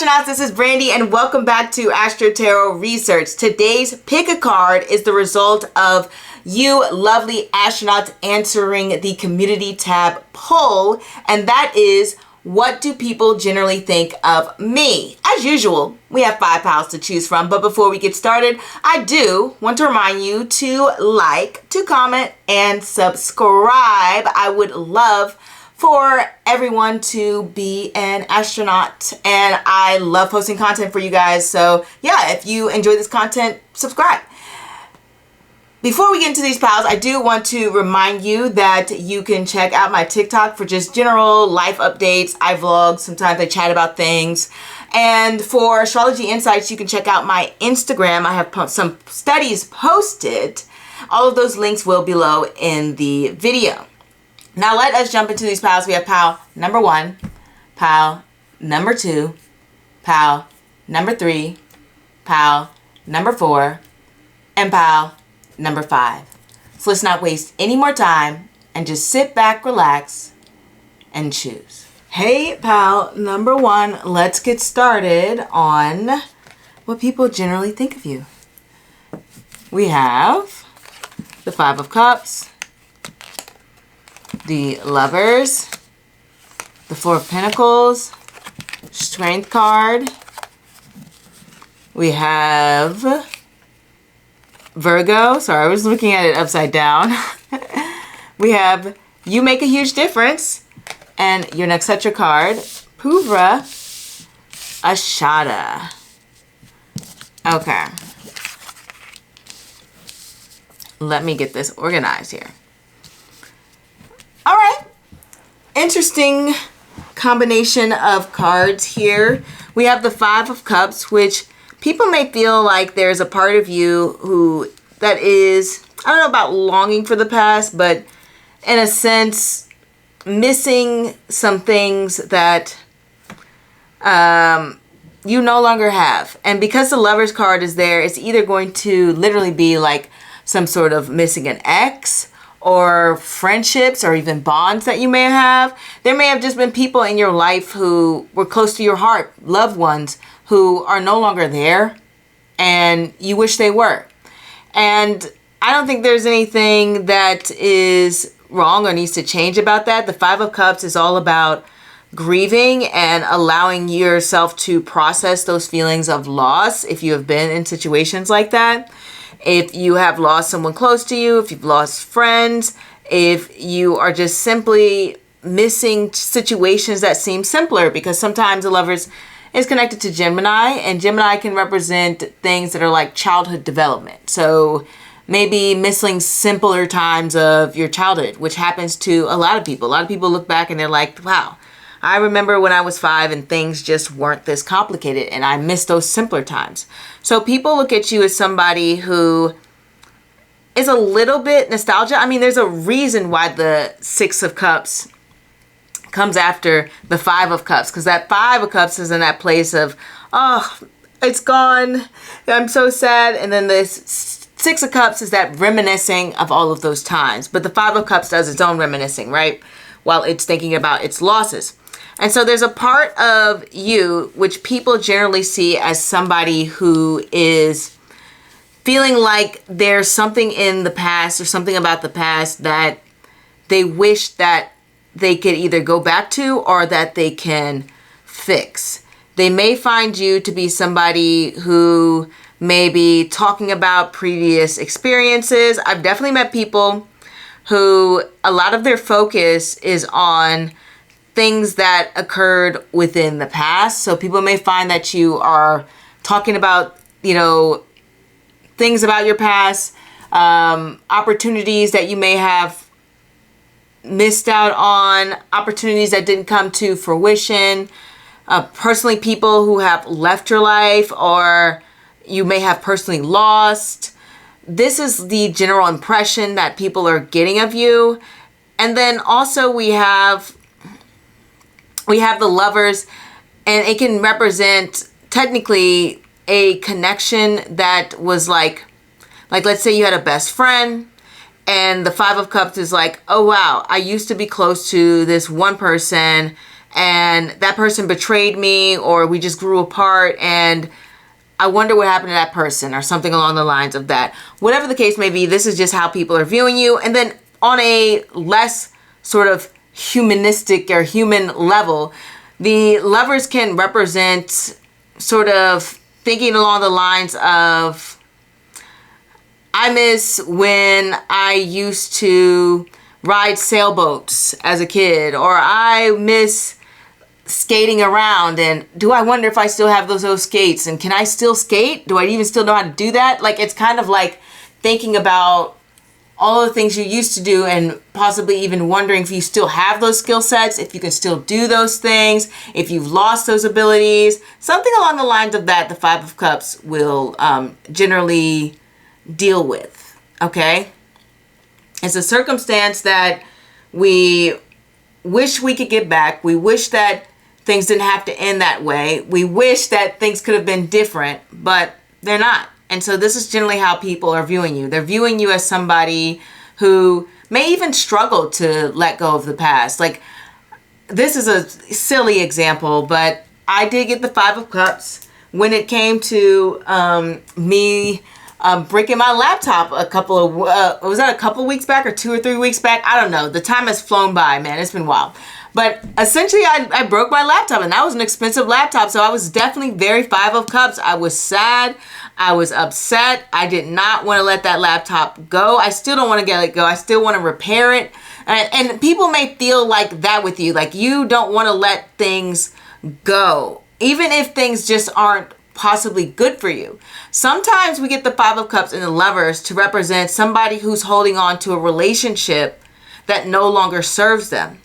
astronauts, this is Brandy and welcome back to Astro-Tarot Research. Today's pick a card is the result of you lovely astronauts answering the community tab poll, and that is, what do people generally think of me? As usual, we have 5 pals to choose from, but before we get started, I do want to remind you to like, to comment, and subscribe. I would love for everyone to be an astronaut, and I love posting content for you guys. So yeah, if you enjoy this content, subscribe. Before we get into these pals, I do want to remind you that you can check out my TikTok for just general life updates. I vlog, sometimes I chat about things. And for astrology insights, you can check out my Instagram. I have some studies posted. All of those links will be below in the video. Now let us jump into these pals. We have pal number 1, pal number 2, pal number 3, pal number 4, and pal number 5. So let's not waste any more time and just sit back, relax, and choose. Hey pal number 1, let's get started on what people generally think of you. We have the 5 of Cups, the Lovers, the 4 of Pentacles, Strength card. We have Virgo. Sorry, I was looking at it upside down. We have You Make a Huge Difference. And your Nakshatra card, Purva Ashada. Okay. Let me get this organized here. All right, interesting combination of cards here. We have the 5 of Cups, which people may feel like there's a part of you that is, I don't know about longing for the past, but in a sense, missing some things that you no longer have. And because the Lovers card is there, it's either going to literally be like some sort of missing an ex, or friendships, or even bonds that you may have. There may have just been people in your life who were close to your heart, loved ones who are no longer there, and you wish they were. And I don't think there's anything that is wrong or needs to change about that. The 5 of Cups is all about grieving and allowing yourself to process those feelings of loss if you have been in situations like that. If you have lost someone close to you, if you've lost friends, if you are just simply missing situations that seem simpler, because sometimes the Lovers is connected to Gemini, and Gemini can represent things that are like childhood development. So maybe missing simpler times of your childhood, which happens to a lot of people. A lot of people look back and they're like, wow, I remember when I was 5 and things just weren't this complicated, and I miss those simpler times. So people look at you as somebody who is a little bit nostalgia. I mean, there's a reason why the 6 of Cups comes after the 5 of Cups, because that 5 of Cups is in that place of, oh, it's gone, I'm so sad. And then this 6 of Cups is that reminiscing of all of those times. But the 5 of Cups does its own reminiscing, right? While it's thinking about its losses. And so there's a part of you which people generally see as somebody who is feeling like there's something in the past or something about the past that they wish that they could either go back to or that they can fix. They may find you to be somebody who may be talking about previous experiences. I've definitely met people who a lot of their focus is on things that occurred within the past. So people may find that you are talking about, things about your past, opportunities that you may have missed out on, opportunities that didn't come to fruition, personally people who have left your life or you may have personally lost. This is the general impression that people are getting of you. And then also we have the Lovers, and it can represent technically a connection that was like let's say you had a best friend, and the 5 of Cups is like, oh wow, I used to be close to this one person, and that person betrayed me, or we just grew apart, and I wonder what happened to that person, or something along the lines of that. Whatever the case may be, this is just how people are viewing you. And then on a less sort of humanistic or human level, the Lovers can represent sort of thinking along the lines of, I miss when I used to ride sailboats as a kid, or I miss skating around, and do I wonder if I still have those skates, and can I still skate? Do I even still know how to do that? Like, it's kind of like thinking about all the things you used to do, and possibly even wondering if you still have those skill sets, if you can still do those things, if you've lost those abilities. Something along the lines of that, the Five of Cups will generally deal with, okay? It's a circumstance that we wish we could get back. We wish that things didn't have to end that way. We wish that things could have been different, but they're not. And so this is generally how people are viewing you. They're viewing you as somebody who may even struggle to let go of the past. Like, this is a silly example, but I did get the Five of Cups when it came to me breaking my laptop a couple of, was that a couple weeks back or 2 or 3 weeks back? I don't know. The time has flown by, man. It's been wild. But essentially, I broke my laptop, and that was an expensive laptop. So I was definitely very Five of Cups. I was sad. I was upset. I did not want to let that laptop go. I still don't want to let it go. I still want to repair it. And people may feel like that with you. Like, you don't want to let things go, even if things just aren't possibly good for you. Sometimes we get the Five of Cups and the Lovers to represent somebody who's holding on to a relationship that no longer serves them,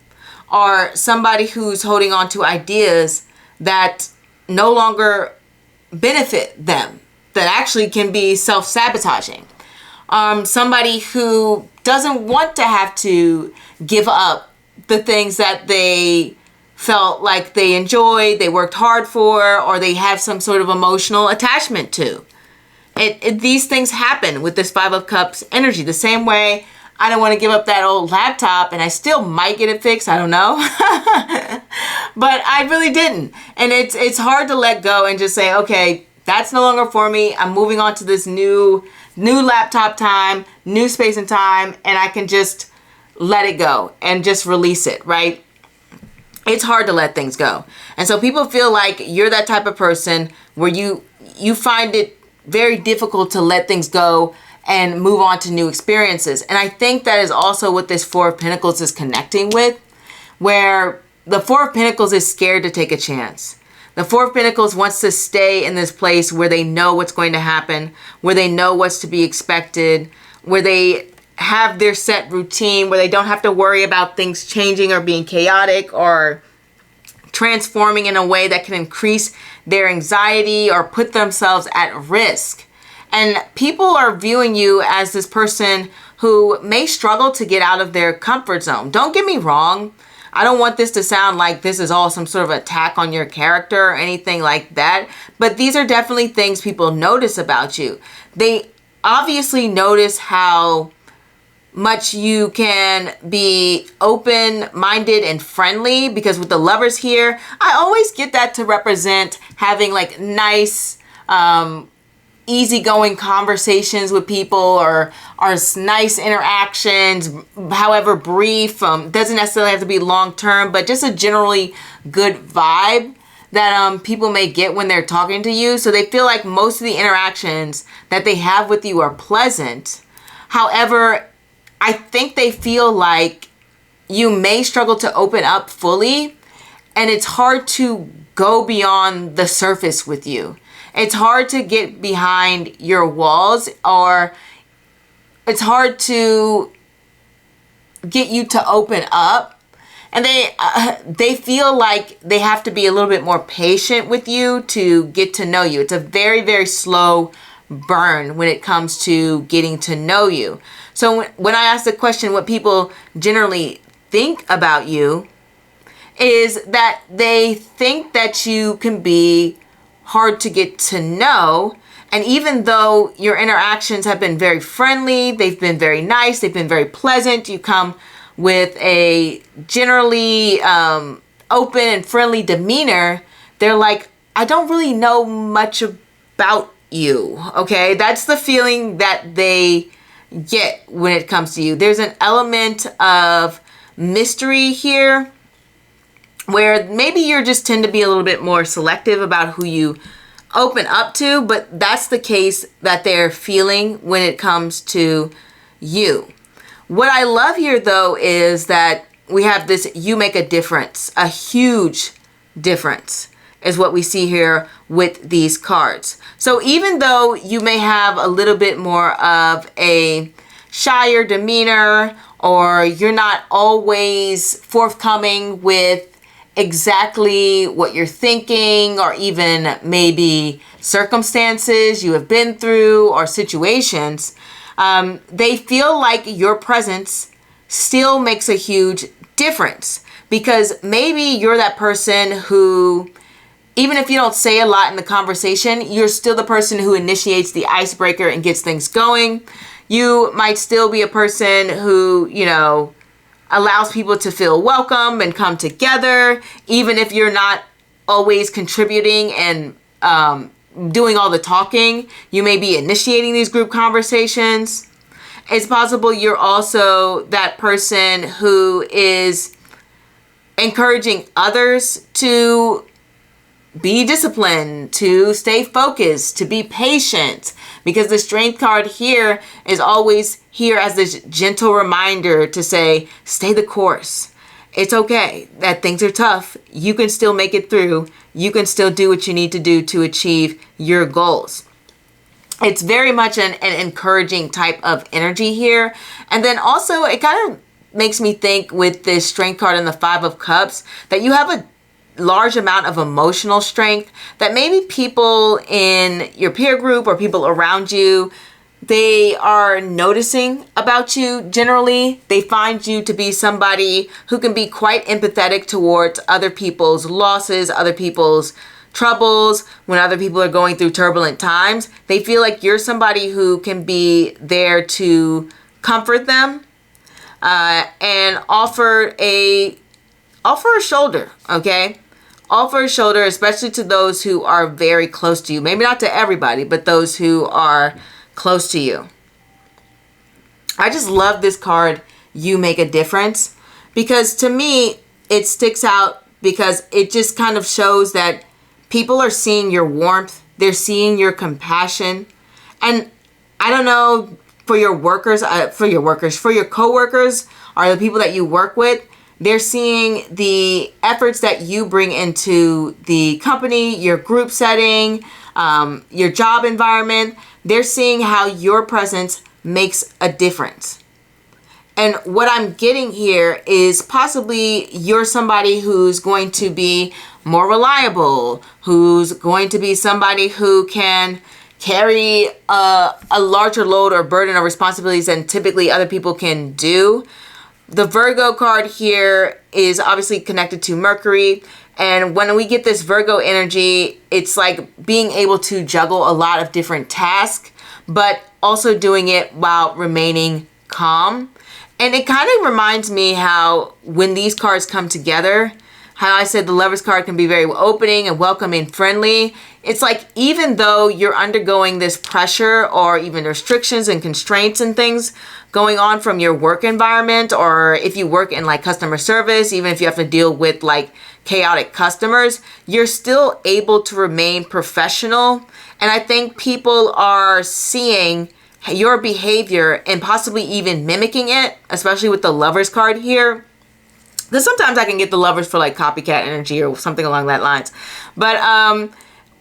or somebody who's holding on to ideas that no longer benefit them, that actually can be self-sabotaging. Somebody who doesn't want to have to give up the things that they felt like they enjoyed, they worked hard for, or they have some sort of emotional attachment to. These things happen with this Five of Cups energy. The same way I don't want to give up that old laptop, and I still might get it fixed. I don't know. But I really didn't. And it's hard to let go and just say, okay, that's no longer for me. I'm moving on to this new laptop time, new space and time, and I can just let it go and just release it, right? It's hard to let things go. And so people feel like you're that type of person where you find it very difficult to let things go and move on to new experiences. And I think that is also what this Four of Pentacles is connecting with, where the Four of Pentacles is scared to take a chance. The Four of Pentacles wants to stay in this place where they know what's going to happen, where they know what's to be expected, where they have their set routine, where they don't have to worry about things changing or being chaotic or transforming in a way that can increase their anxiety or put themselves at risk. And people are viewing you as this person who may struggle to get out of their comfort zone. Don't get me wrong. I don't want this to sound like this is all some sort of attack on your character or anything like that. But these are definitely things people notice about you. They obviously notice how much you can be open-minded and friendly, because with the Lovers here, I always get that to represent having like nice, easygoing conversations with people, or nice interactions, however brief, doesn't necessarily have to be long term, but just a generally good vibe that people may get when they're talking to you. So they feel like most of the interactions that they have with you are pleasant. However, I think they feel like you may struggle to open up fully, and it's hard to go beyond the surface with you. It's hard to get behind your walls, or it's hard to get you to open up. And they feel like they have to be a little bit more patient with you to get to know you. It's a very, very slow burn when it comes to getting to know you. So when I ask the question, what people generally think about you is that they think that you can be hard to get to know. And even though your interactions have been very friendly, they've been very nice, they've been very pleasant, you come with a generally open and friendly demeanor, they're like, I don't really know much about you, okay? That's the feeling that they get when it comes to you. There's an element of mystery here where maybe you just tend to be a little bit more selective about who you open up to, but that's the case that they're feeling when it comes to you. What I love here though is that we have this, you make a difference, a huge difference is what we see here with these cards. So even though you may have a little bit more of a shyer demeanor, or you're not always forthcoming with exactly what you're thinking, or even maybe circumstances you have been through or situations, they feel like your presence still makes a huge difference, because maybe you're that person who, even if you don't say a lot in the conversation, you're still the person who initiates the icebreaker and gets things going. You might still be a person who, you know, allows people to feel welcome and come together, even if you're not always contributing and doing all the talking. You may be initiating these group conversations. It's possible you're also that person who is encouraging others to be disciplined, to stay focused, to be patient, because the Strength card here is always here as this gentle reminder to say, stay the course. It's okay that things are tough. You can still make it through. You can still do what you need to do to achieve your goals. It's very much an encouraging type of energy here. And then also it kind of makes me think with this Strength card and the Five of Cups that you have a large amount of emotional strength that maybe people in your peer group or people around you, they are noticing about you. Generally, they find you to be somebody who can be quite empathetic towards other people's losses, other people's troubles. When other people are going through turbulent times, they feel like you're somebody who can be there to comfort them and offer a shoulder, okay? Offer a shoulder, especially to those who are very close to you. Maybe not to everybody, but those who are close to you. I just love this card, You Make a Difference, because to me, it sticks out because it just kind of shows that people are seeing your warmth. They're seeing your compassion. And I don't know, for your workers, for your coworkers, or the people that you work with, they're seeing the efforts that you bring into the company, your group setting, your job environment. They're seeing how your presence makes a difference. And what I'm getting here is possibly you're somebody who's going to be more reliable, who's going to be somebody who can carry a larger load or burden of responsibilities than typically other people can do. The Virgo card here is obviously connected to Mercury. And when we get this Virgo energy, it's like being able to juggle a lot of different tasks, but also doing it while remaining calm. And it kind of reminds me how when these cards come together, how I said the Lovers card can be very opening and welcoming, friendly. It's like even though you're undergoing this pressure or even restrictions and constraints and things going on from your work environment, or if you work in like customer service, even if you have to deal with like chaotic customers, you're still able to remain professional. And I think people are seeing your behavior and possibly even mimicking it, especially with the Lovers card here. Because sometimes I can get the Lovers for like copycat energy or something along that lines. But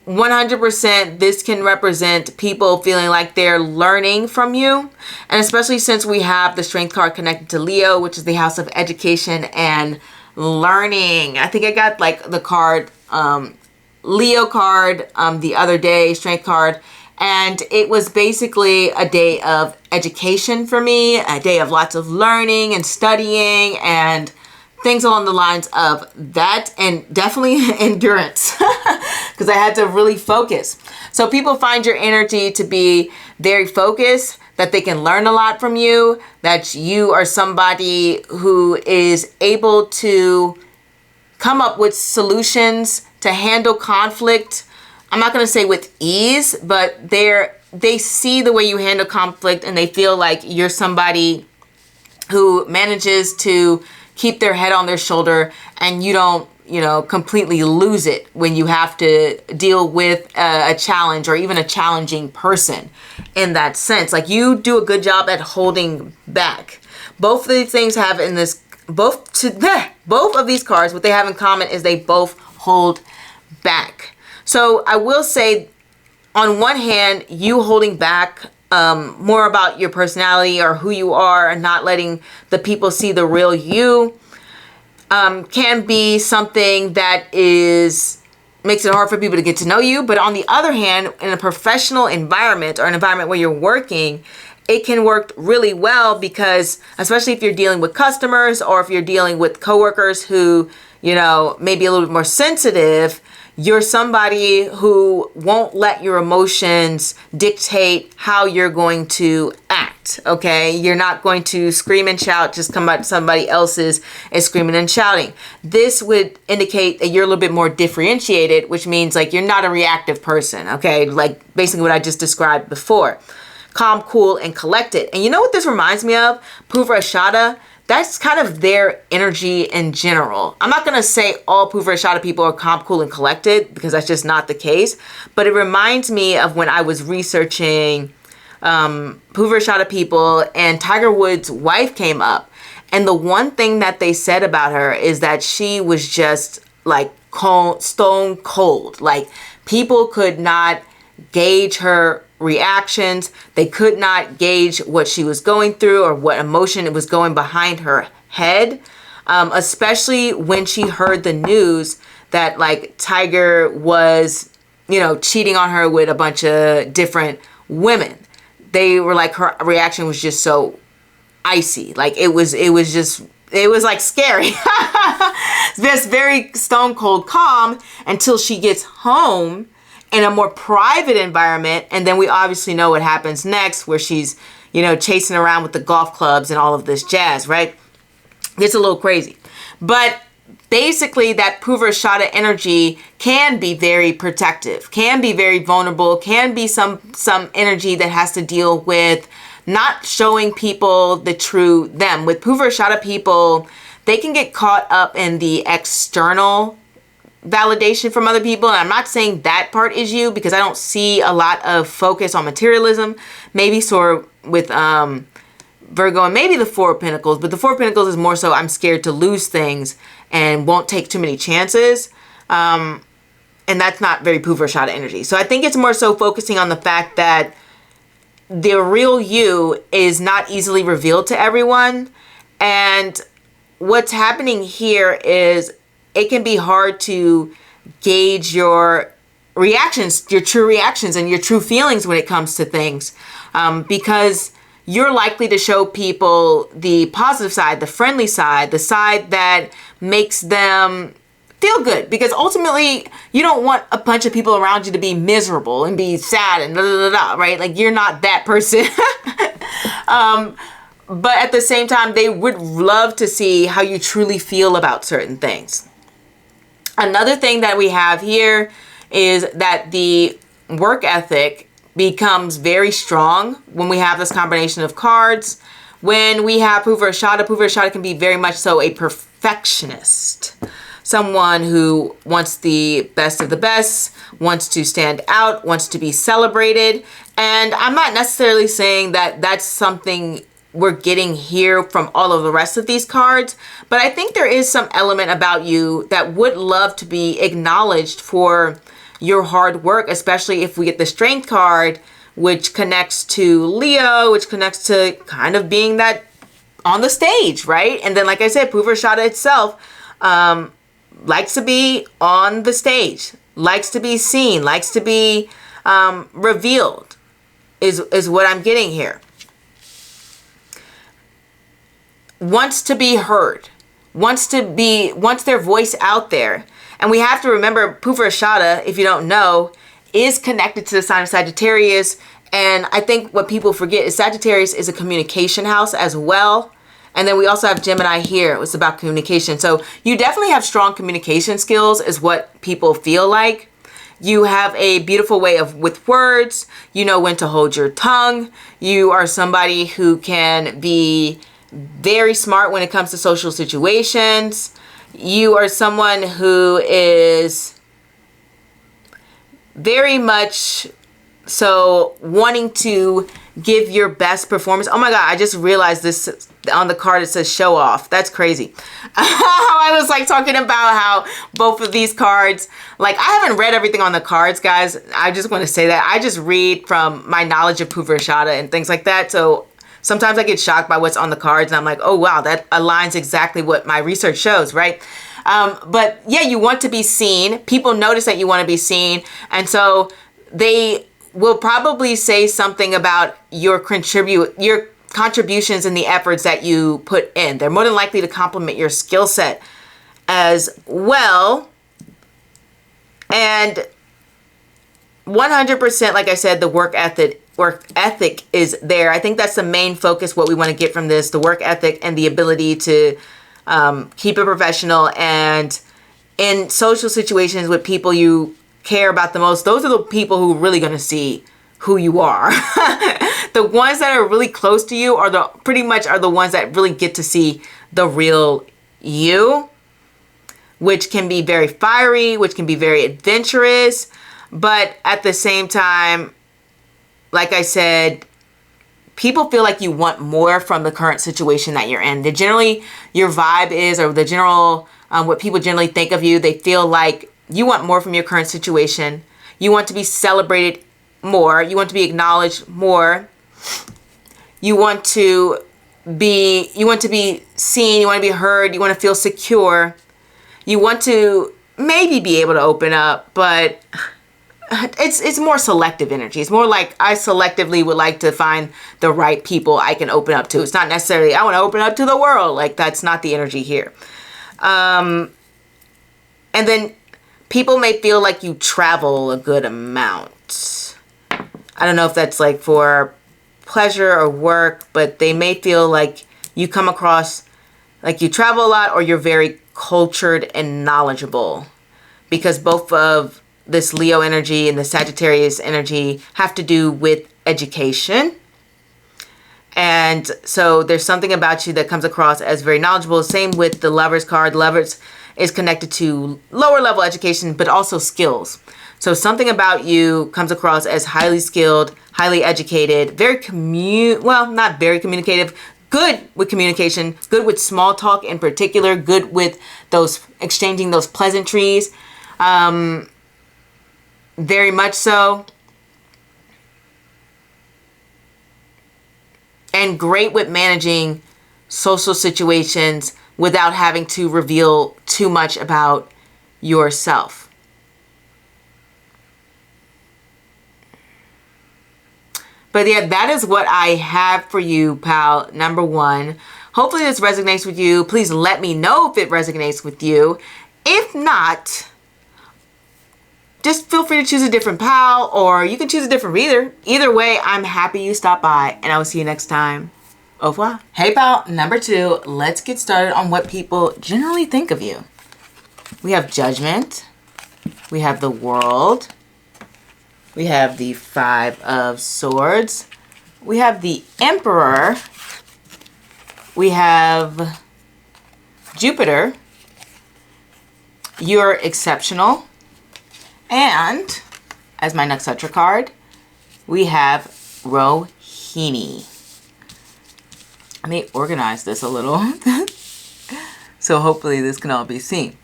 100% this can represent people feeling like they're learning from you. And especially since we have the Strength card connected to Leo, which is the house of education and learning. I think I got like the card, Leo card the other day, Strength card. And it was basically a day of education for me, a day of lots of learning and studying and things along the lines of that, and definitely endurance because I had to really focus. So people find your energy to be very focused, that they can learn a lot from you, that you are somebody who is able to come up with solutions to handle conflict. I'm not going to say with ease, but they see the way you handle conflict and they feel like you're somebody who manages to keep their head on their shoulder and you don't, completely lose it when you have to deal with a challenge or even a challenging person in that sense. Like you do a good job at holding back. Both of these things have in this, both of these cards, what they have in common is they both hold back. So I will say, on one hand, you holding back more about your personality or who you are and not letting the people see the real you can be something that makes it hard for people to get to know you. But on the other hand, in a professional environment or an environment where you're working, it can work really well because, especially if you're dealing with customers or if you're dealing with coworkers who, may be a little bit more sensitive, you're somebody who won't let your emotions dictate how you're going to act, okay? You're not going to scream and shout, just come out somebody else's is screaming and shouting. This would indicate that you're a little bit more differentiated, which means like you're not a reactive person, okay? Like basically what I just described before. Calm, cool, and collected. And you know what this reminds me of? Purvarashada. That's kind of their energy in general. I'm not going to say all Purvarashada people are calm, cool, and collected because that's just not the case. But it reminds me of when I was researching Purvarashada people and Tiger Woods' wife came up. And the one thing that they said about her is that she was just like stone cold. Like people could not gauge her reactions. They could not gauge what she was going through or what emotion it was going behind her head, especially when she heard the news that like Tiger was, cheating on her with a bunch of different women. They were like, her reaction was just so icy. Like it was like scary. Just very stone cold calm until she gets home in a more private environment. And then we obviously know what happens next where she's, chasing around with the golf clubs and all of this jazz, right? It's a little crazy. But basically that Purvarashada energy can be very protective, can be very vulnerable, can be some energy that has to deal with not showing people the true them. With Purvarashada people, they can get caught up in the external validation from other people. And I'm not saying that part is you because I don't see a lot of focus on materialism. Maybe sort of with Virgo and maybe the Four of Pentacles, but the Four of Pentacles is more so I'm scared to lose things and won't take too many chances. And that's not very Purvarashada energy. So I think it's more so focusing on the fact that the real you is not easily revealed to everyone. And what's happening here is it can be hard to gauge your reactions, your true reactions and your true feelings when it comes to things, because you're likely to show people the positive side, the friendly side, the side that makes them feel good, because ultimately you don't want a bunch of people around you to be miserable and be sad and right? Like you're not that person. But at the same time, they would love to see how you truly feel about certain things. Another thing that we have here is that the work ethic becomes very strong when we have this combination of cards. When we have Purvarashada, Purvarashada can be very much so a perfectionist. Someone who wants the best of the best, wants to stand out, wants to be celebrated. And I'm not necessarily saying that that's something we're getting here from all of the rest of these cards, but I think there is some element about you that would love to be acknowledged for your hard work, especially if we get the Strength card, which connects to Leo, which connects to kind of being that on the stage, right? And then, like I said, Purvarashada itself likes to be on the stage, likes to be seen, likes to be revealed, is what I'm getting here. Wants to be heard, wants their voice out there. And we have to remember Purvarashada, if you don't know, is connected to the sign of Sagittarius. And I think what people forget is Sagittarius is a communication house as well. And then we also have Gemini here. It's about communication. So you definitely have strong communication skills is what people feel like. You have a beautiful way with words. You know when to hold your tongue. You are somebody who can be very smart when it comes to social situations. You are someone who is very much so wanting to give your best performance. Oh my God, I just realized this on the card. It says show off. That's crazy. I was like talking about how both of these cards, like I haven't read everything on the cards, guys. I just want to say that. I just read from my knowledge of Purvashada and things like that. So sometimes I get shocked by what's on the cards and I'm like, oh wow, that aligns exactly what my research shows, right? But yeah, you want to be seen. People notice that you want to be seen. And so they will probably say something about your contributions and the efforts that you put in. They're more than likely to compliment your skill set as well. And 100%, like I said, the work ethic is there. I think that's the main focus, what we want to get from this, the work ethic and the ability to keep it professional. And in social situations with people you care about the most, those are the people who are really going to see who you are. The ones that are really close to you are pretty much the ones that really get to see the real you, which can be very fiery, which can be very adventurous, but at the same time, like I said, people feel like you want more from the current situation that you're in. Generally, your vibe is, or the general, what people generally think of you, they feel like you want more from your current situation. You want to be celebrated more. You want to be acknowledged more. You want to be seen. You want to be heard. You want to feel secure. You want to maybe be able to open up, but it's more selective energy. It's more like I selectively would like to find the right people I can open up to. It's not necessarily I want to open up to the world. Like that's not the energy here. And then people may feel like you travel a good amount. I don't know if that's like for pleasure or work, but they may feel like you come across like you travel a lot or you're very cultured and knowledgeable, because both of this Leo energy and the Sagittarius energy have to do with education. And so there's something about you that comes across as very knowledgeable. Same with the Lovers card. Lovers is connected to lower level education, but also skills. So something about you comes across as highly skilled, highly educated, not very communicative, good with communication, good with small talk in particular, good with those exchanging those pleasantries. Very much so. And great with managing social situations without having to reveal too much about yourself. But yeah, that is what I have for you, pal, number one. Hopefully this resonates with you. Please let me know if it resonates with you. If not, just feel free to choose a different pal, or you can choose a different reader. Either way, I'm happy you stopped by, and I will see you next time. Au revoir. Hey, pal, number two, let's get started on what people generally think of you. We have Judgment. We have the World. We have the Five of Swords. We have the Emperor. We have Jupiter. You're exceptional. And as my Nakshatra card, we have Rohini. Let me organize this a little. So hopefully this can all be seen.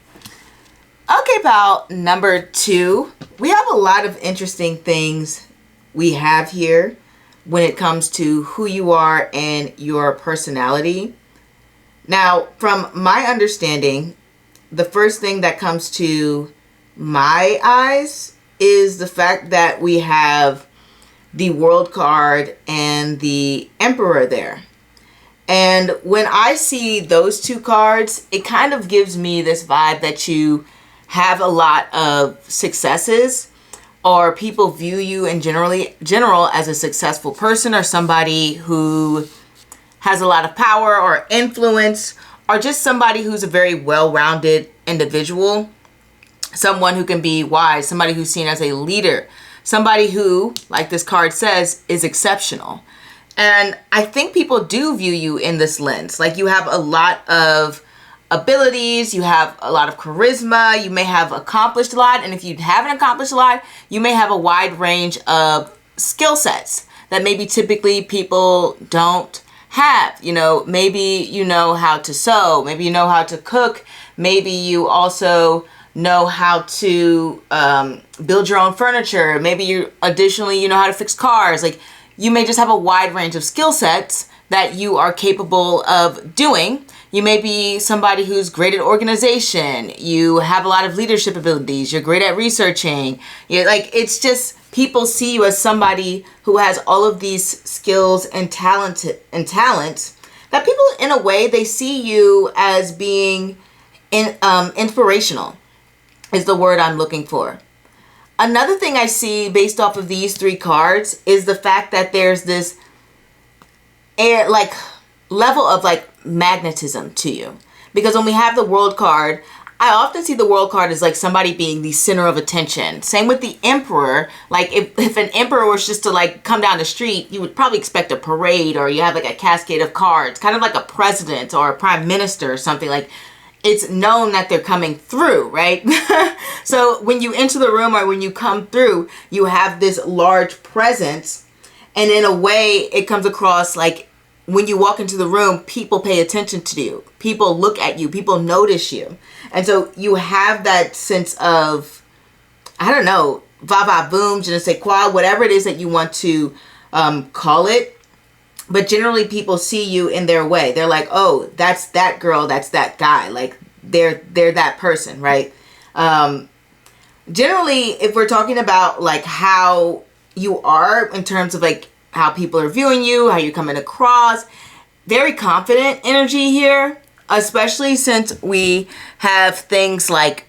Okay, pal, number two. We have a lot of interesting things we have here when it comes to who you are and your personality. Now, from my understanding, the first thing that comes to my eyes is the fact that we have the World card and the Emperor there. And when I see those two cards, it kind of gives me this vibe that you have a lot of successes, or people view you in general as a successful person, or somebody who has a lot of power or influence, or just somebody who's a very well-rounded individual, someone who can be wise, somebody who's seen as a leader, somebody who, like this card says, is exceptional. And I think people do view you in this lens. Like, you have a lot of abilities, you have a lot of charisma, you may have accomplished a lot, and if you haven't accomplished a lot, you may have a wide range of skill sets that maybe typically people don't have. You know, maybe you know how to sew, maybe you know how to cook, maybe you also know how to build your own furniture, maybe you additionally you know how to fix cars. Like, you may just have a wide range of skill sets that you are capable of doing. You may be somebody who's great at organization, you have a lot of leadership abilities, you're great at researching. You're like, it's just, people see you as somebody who has all of these skills and talents that people, in a way, they see you as being inspirational is the word I'm looking for. Another thing I see based off of these three cards is the fact that there's this level of magnetism to you. Because when we have the World card, I often see the World card as like somebody being the center of attention. Same with the Emperor. Like, if an Emperor was just to come down the street, you would probably expect a parade, or you have like a cascade of cards, kind of like a president or a prime minister or something. Like, it's known that they're coming through, right? So when you enter the room or when you come through, you have this large presence. And in a way, it comes across like when you walk into the room, people pay attention to you. People look at you. People notice you. And so you have that sense of, I don't know, va boom, je ne sais quoi, whatever it is that you want to call it. But generally people see you in their way. They're like, oh, that's that girl, that's that guy. Like, they're that person, right? Generally, if we're talking about like how you are in terms of like how people are viewing you, how you're coming across, very confident energy here, especially since we have things like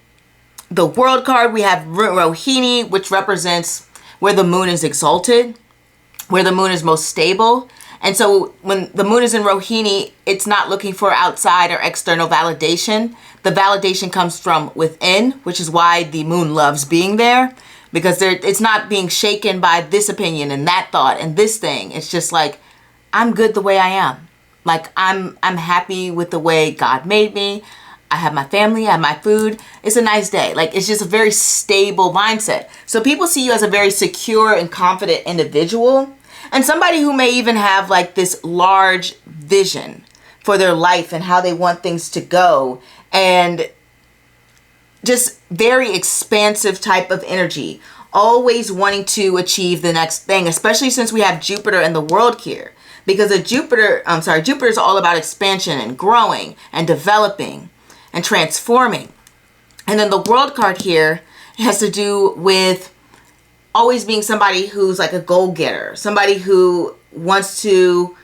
the World card. We have Rohini, which represents where the moon is exalted, where the moon is most stable. And so when the moon is in Rohini, it's not looking for outside or external validation. The validation comes from within, which is why the moon loves being there, because it's not being shaken by this opinion and that thought and this thing. It's just like, I'm good the way I am. Like, I'm happy with the way God made me. I have my family, I have my food. It's a nice day. Like, it's just a very stable mindset. So people see you as a very secure and confident individual. And somebody who may even have like this large vision for their life and how they want things to go, and just very expansive type of energy, always wanting to achieve the next thing, especially since we have Jupiter in the World here. Because Jupiter is all about expansion and growing and developing and transforming. And then the World card here has to do with always being somebody who's like a goal-getter, somebody who wants to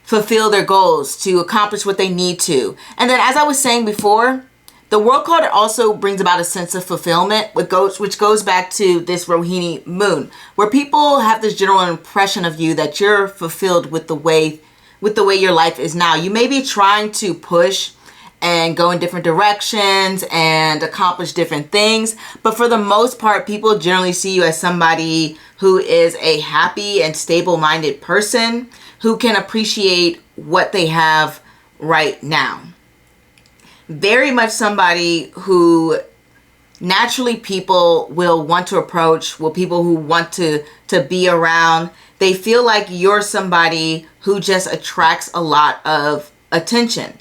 fulfill their goals, to accomplish what they need to. And then, as I was saying before, the World card also brings about a sense of fulfillment, which goes back to this Rohini moon, where people have this general impression of you that you're fulfilled with the way your life is now. You may be trying to push and go in different directions and accomplish different things. But for the most part, people generally see you as somebody who is a happy and stable-minded person who can appreciate what they have right now. Very much somebody who naturally people will want to approach, people who want to be around. They feel like you're somebody who just attracts a lot of attention,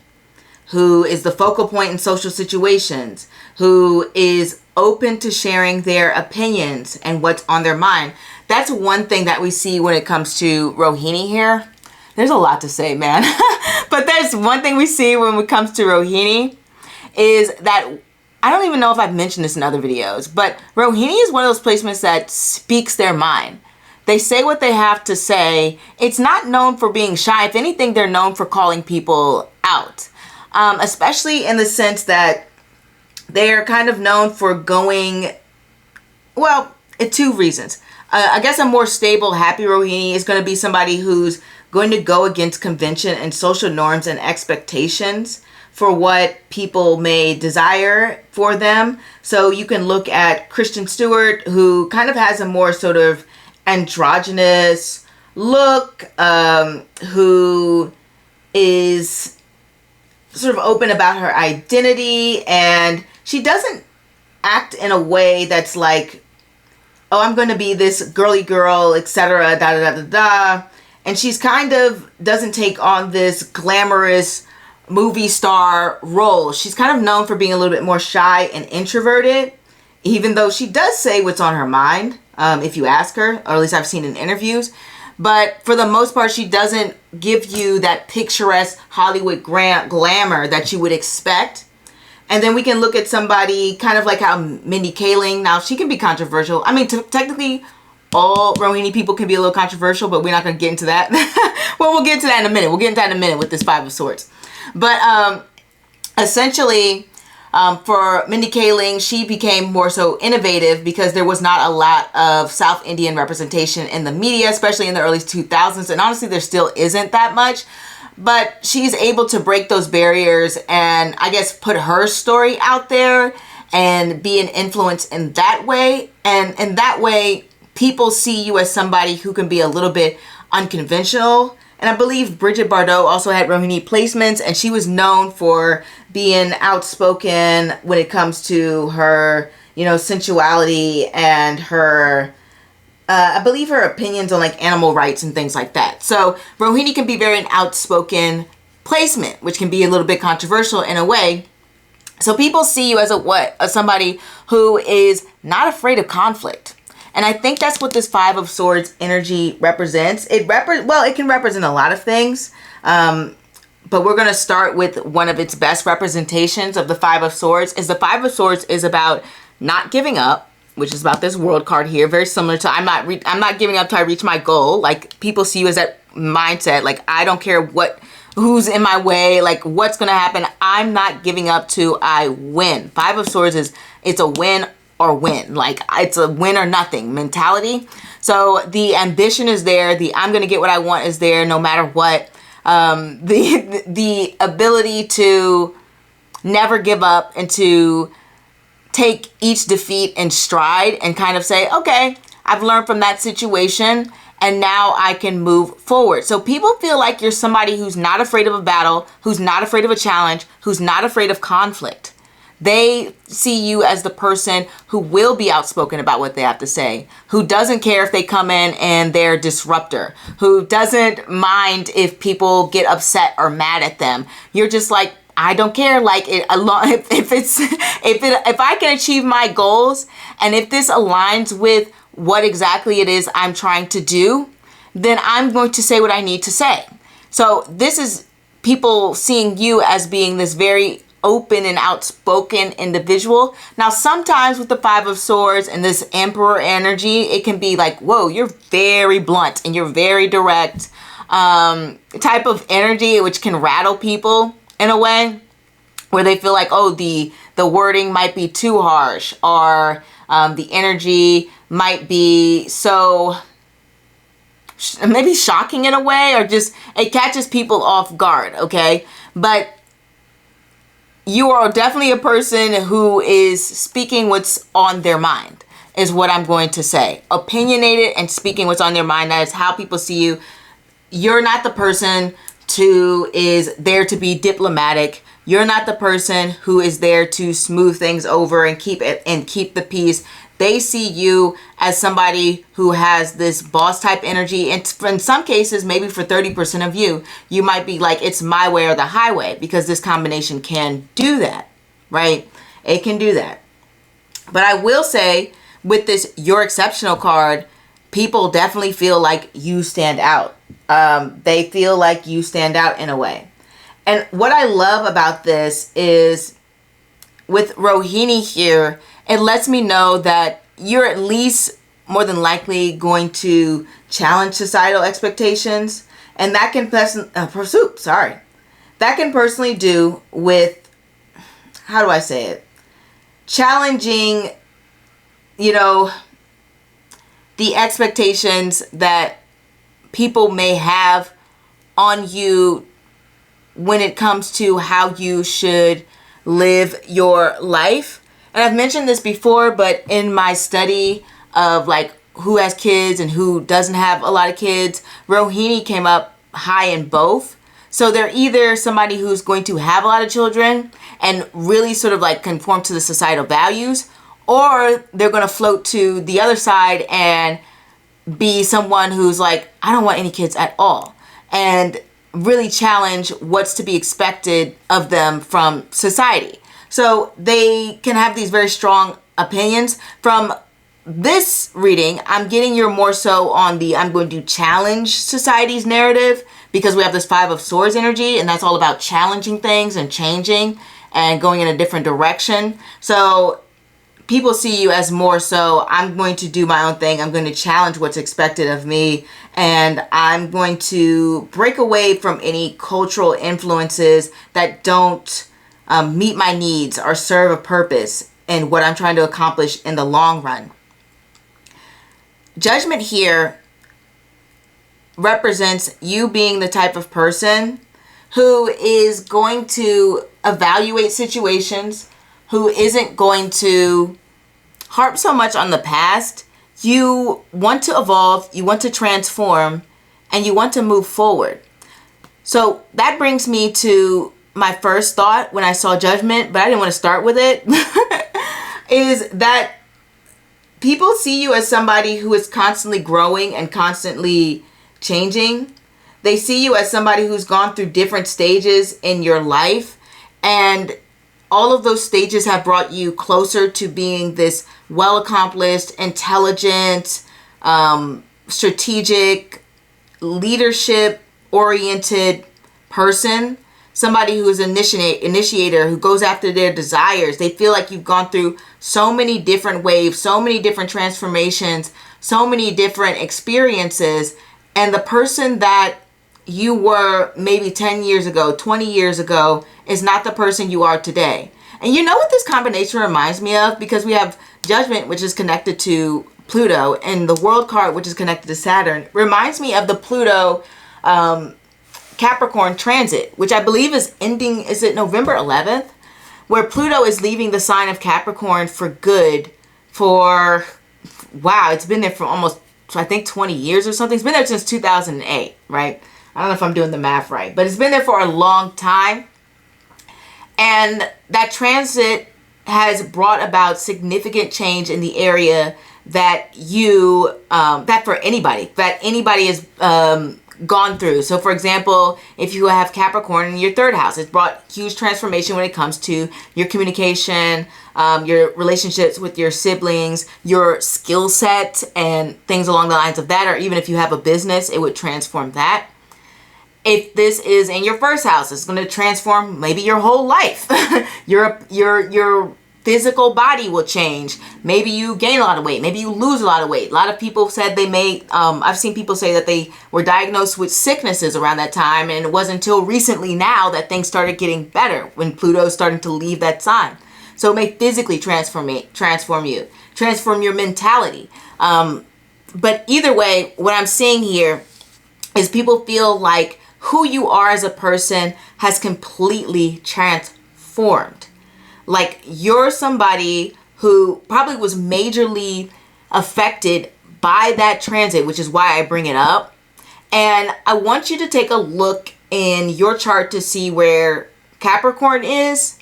who is the focal point in social situations, who is open to sharing their opinions and what's on their mind. That's one thing that we see when it comes to Rohini here. There's a lot to say, man. But there's one thing we see when it comes to Rohini is that, I don't even know if I've mentioned this in other videos, but Rohini is one of those placements that speaks their mind. They say what they have to say. It's not known for being shy. If anything, they're known for calling people out. Especially in the sense that they're kind of known for going, well, two reasons. I guess a more stable, happy Rohini is going to be somebody who's going to go against convention and social norms and expectations for what people may desire for them. So you can look at Kristen Stewart, who kind of has a more sort of androgynous look, who is sort of open about her identity, and she doesn't act in a way that's like, oh, I'm going to be this girly girl, etc., da da da da da. And she's kind of doesn't take on this glamorous movie star role. She's kind of known for being a little bit more shy and introverted, even though she does say what's on her mind, if you ask her, or at least I've seen in interviews. But for the most part, she doesn't give you that picturesque Hollywood glamour that you would expect. And then we can look at somebody kind of like how Mindy Kaling, now she can be controversial. I mean, technically, all Rohini people can be a little controversial, but we're not going to get into that. Well, we'll get into that in a minute. We'll get into that in a minute with this Five of Swords. But essentially, for Mindy Kaling, she became more so innovative because there was not a lot of South Indian representation in the media, especially in the early 2000s. And honestly, there still isn't that much. But she's able to break those barriers and, I guess, put her story out there and be an influence in that way. And in that way, people see you as somebody who can be a little bit unconventional. And I believe Bridget Bardot also had Rohini placements, and she was known for being outspoken when it comes to her, you know, sensuality and her, I believe her opinions on like animal rights and things like that. So Rohini can be very an outspoken placement, which can be a little bit controversial in a way. So people see you as as somebody who is not afraid of conflict. And I think that's what this Five of Swords energy represents. It can represent a lot of things. But we're going to start with one of its best representations of the Five of Swords. The Five of Swords is about not giving up, which is about this World card here. Very similar to I'm not giving up till I reach my goal. Like, people see you as that mindset. Like, I don't care who's in my way, like what's going to happen. I'm not giving up till I win. Five of Swords it's a win or win. Like, it's a win or nothing mentality. So the ambition is there. The I'm going to get what I want is there no matter what. The ability to never give up and to take each defeat in stride and kind of say, okay, I've learned from that situation and now I can move forward. So people feel like you're somebody who's not afraid of a battle, who's not afraid of a challenge, who's not afraid of conflict. They see you as the person who will be outspoken about what they have to say, who doesn't care if they come in and they're a disruptor, who doesn't mind if people get upset or mad at them. You're just like, I don't care. Like, if I can achieve my goals and if this aligns with what exactly it is I'm trying to do, then I'm going to say what I need to say. So this is people seeing you as being this very open and outspoken individual. Now, sometimes with the Five of Swords and this Emperor energy, it can be like, whoa, you're very blunt and you're very direct type of energy, which can rattle people in a way where they feel like, oh, the wording might be too harsh, or the energy might be so maybe shocking in a way, or just it catches people off guard. Okay, but you are definitely a person who is speaking what's on their mind, is what I'm going to say. Opinionated and speaking what's on their mind. That is how people see you. You're not the person who is there to be diplomatic. You're not the person who is there to smooth things over and keep the peace. They see you as somebody who has this boss type energy. And in some cases, maybe for 30% of you, you might be like, it's my way or the highway, because this combination can do that, right? It can do that. But I will say with this You're Exceptional card, people definitely feel like you stand out. They feel like you stand out in a way. And what I love about this is with Rohini here, it lets me know that you're at least more than likely going to challenge societal expectations. And that can that can personally do with, how do I say it? Challenging, the expectations that people may have on you when it comes to how you should live your life. And I've mentioned this before, but in my study of like who has kids and who doesn't have a lot of kids, Rohini came up high in both. So they're either somebody who's going to have a lot of children and really sort of like conform to the societal values, or they're going to float to the other side and be someone who's like, I don't want any kids at all, and really challenge what's to be expected of them from society. So they can have these very strong opinions. From this reading, I'm getting you're more so on the I'm going to challenge society's narrative, because we have this Five of Swords energy, and that's all about challenging things and changing and going in a different direction. So people see you as more so, I'm going to do my own thing. I'm going to challenge what's expected of me, and I'm going to break away from any cultural influences that don't meet my needs or serve a purpose in what I'm trying to accomplish in the long run. Judgment here represents you being the type of person who is going to evaluate situations, who isn't going to harp so much on the past. You want to evolve, you want to transform, and you want to move forward. So that brings me to my first thought when I saw Judgment, but I didn't want to start with it, is that people see you as somebody who is constantly growing and constantly changing. They see you as somebody who's gone through different stages in your life, and all of those stages have brought you closer to being this well-accomplished, intelligent, strategic, leadership-oriented person. Somebody who is an initiator, who goes after their desires. They feel like you've gone through so many different waves, so many different transformations, so many different experiences. And the person that you were maybe 10 years ago, 20 years ago, is not the person you are today. And you know what this combination reminds me of? Because we have Judgment, which is connected to Pluto, and the World card, which is connected to Saturn, reminds me of the Pluto Capricorn transit, which I believe is ending, is it November 11th? Where Pluto is leaving the sign of Capricorn for good for, wow, it's been there for almost, I think, 20 years or something. It's been there since 2008, right? I don't know if I'm doing the math right, but it's been there for a long time. And that transit has brought about significant change in the area that you, that anybody has gone through. So for example, if you have Capricorn in your third house, it's brought huge transformation when it comes to your communication, your relationships with your siblings, your skill set, and things along the lines of that. Or even if you have a business, it would transform that. If this is in your first house, it's going to transform maybe your whole life. Your physical body will change. Maybe you gain a lot of weight. Maybe you lose a lot of weight. A lot of people said they may, I've seen people say that they were diagnosed with sicknesses around that time, and it wasn't until recently now that things started getting better when Pluto's starting to leave that sign. So it may physically transform you, transform your mentality. But either way, what I'm seeing here is people feel like who you are as a person has completely transformed. Like you're somebody who probably was majorly affected by that transit, which is why I bring it up. And I want you to take a look in your chart to see where Capricorn is.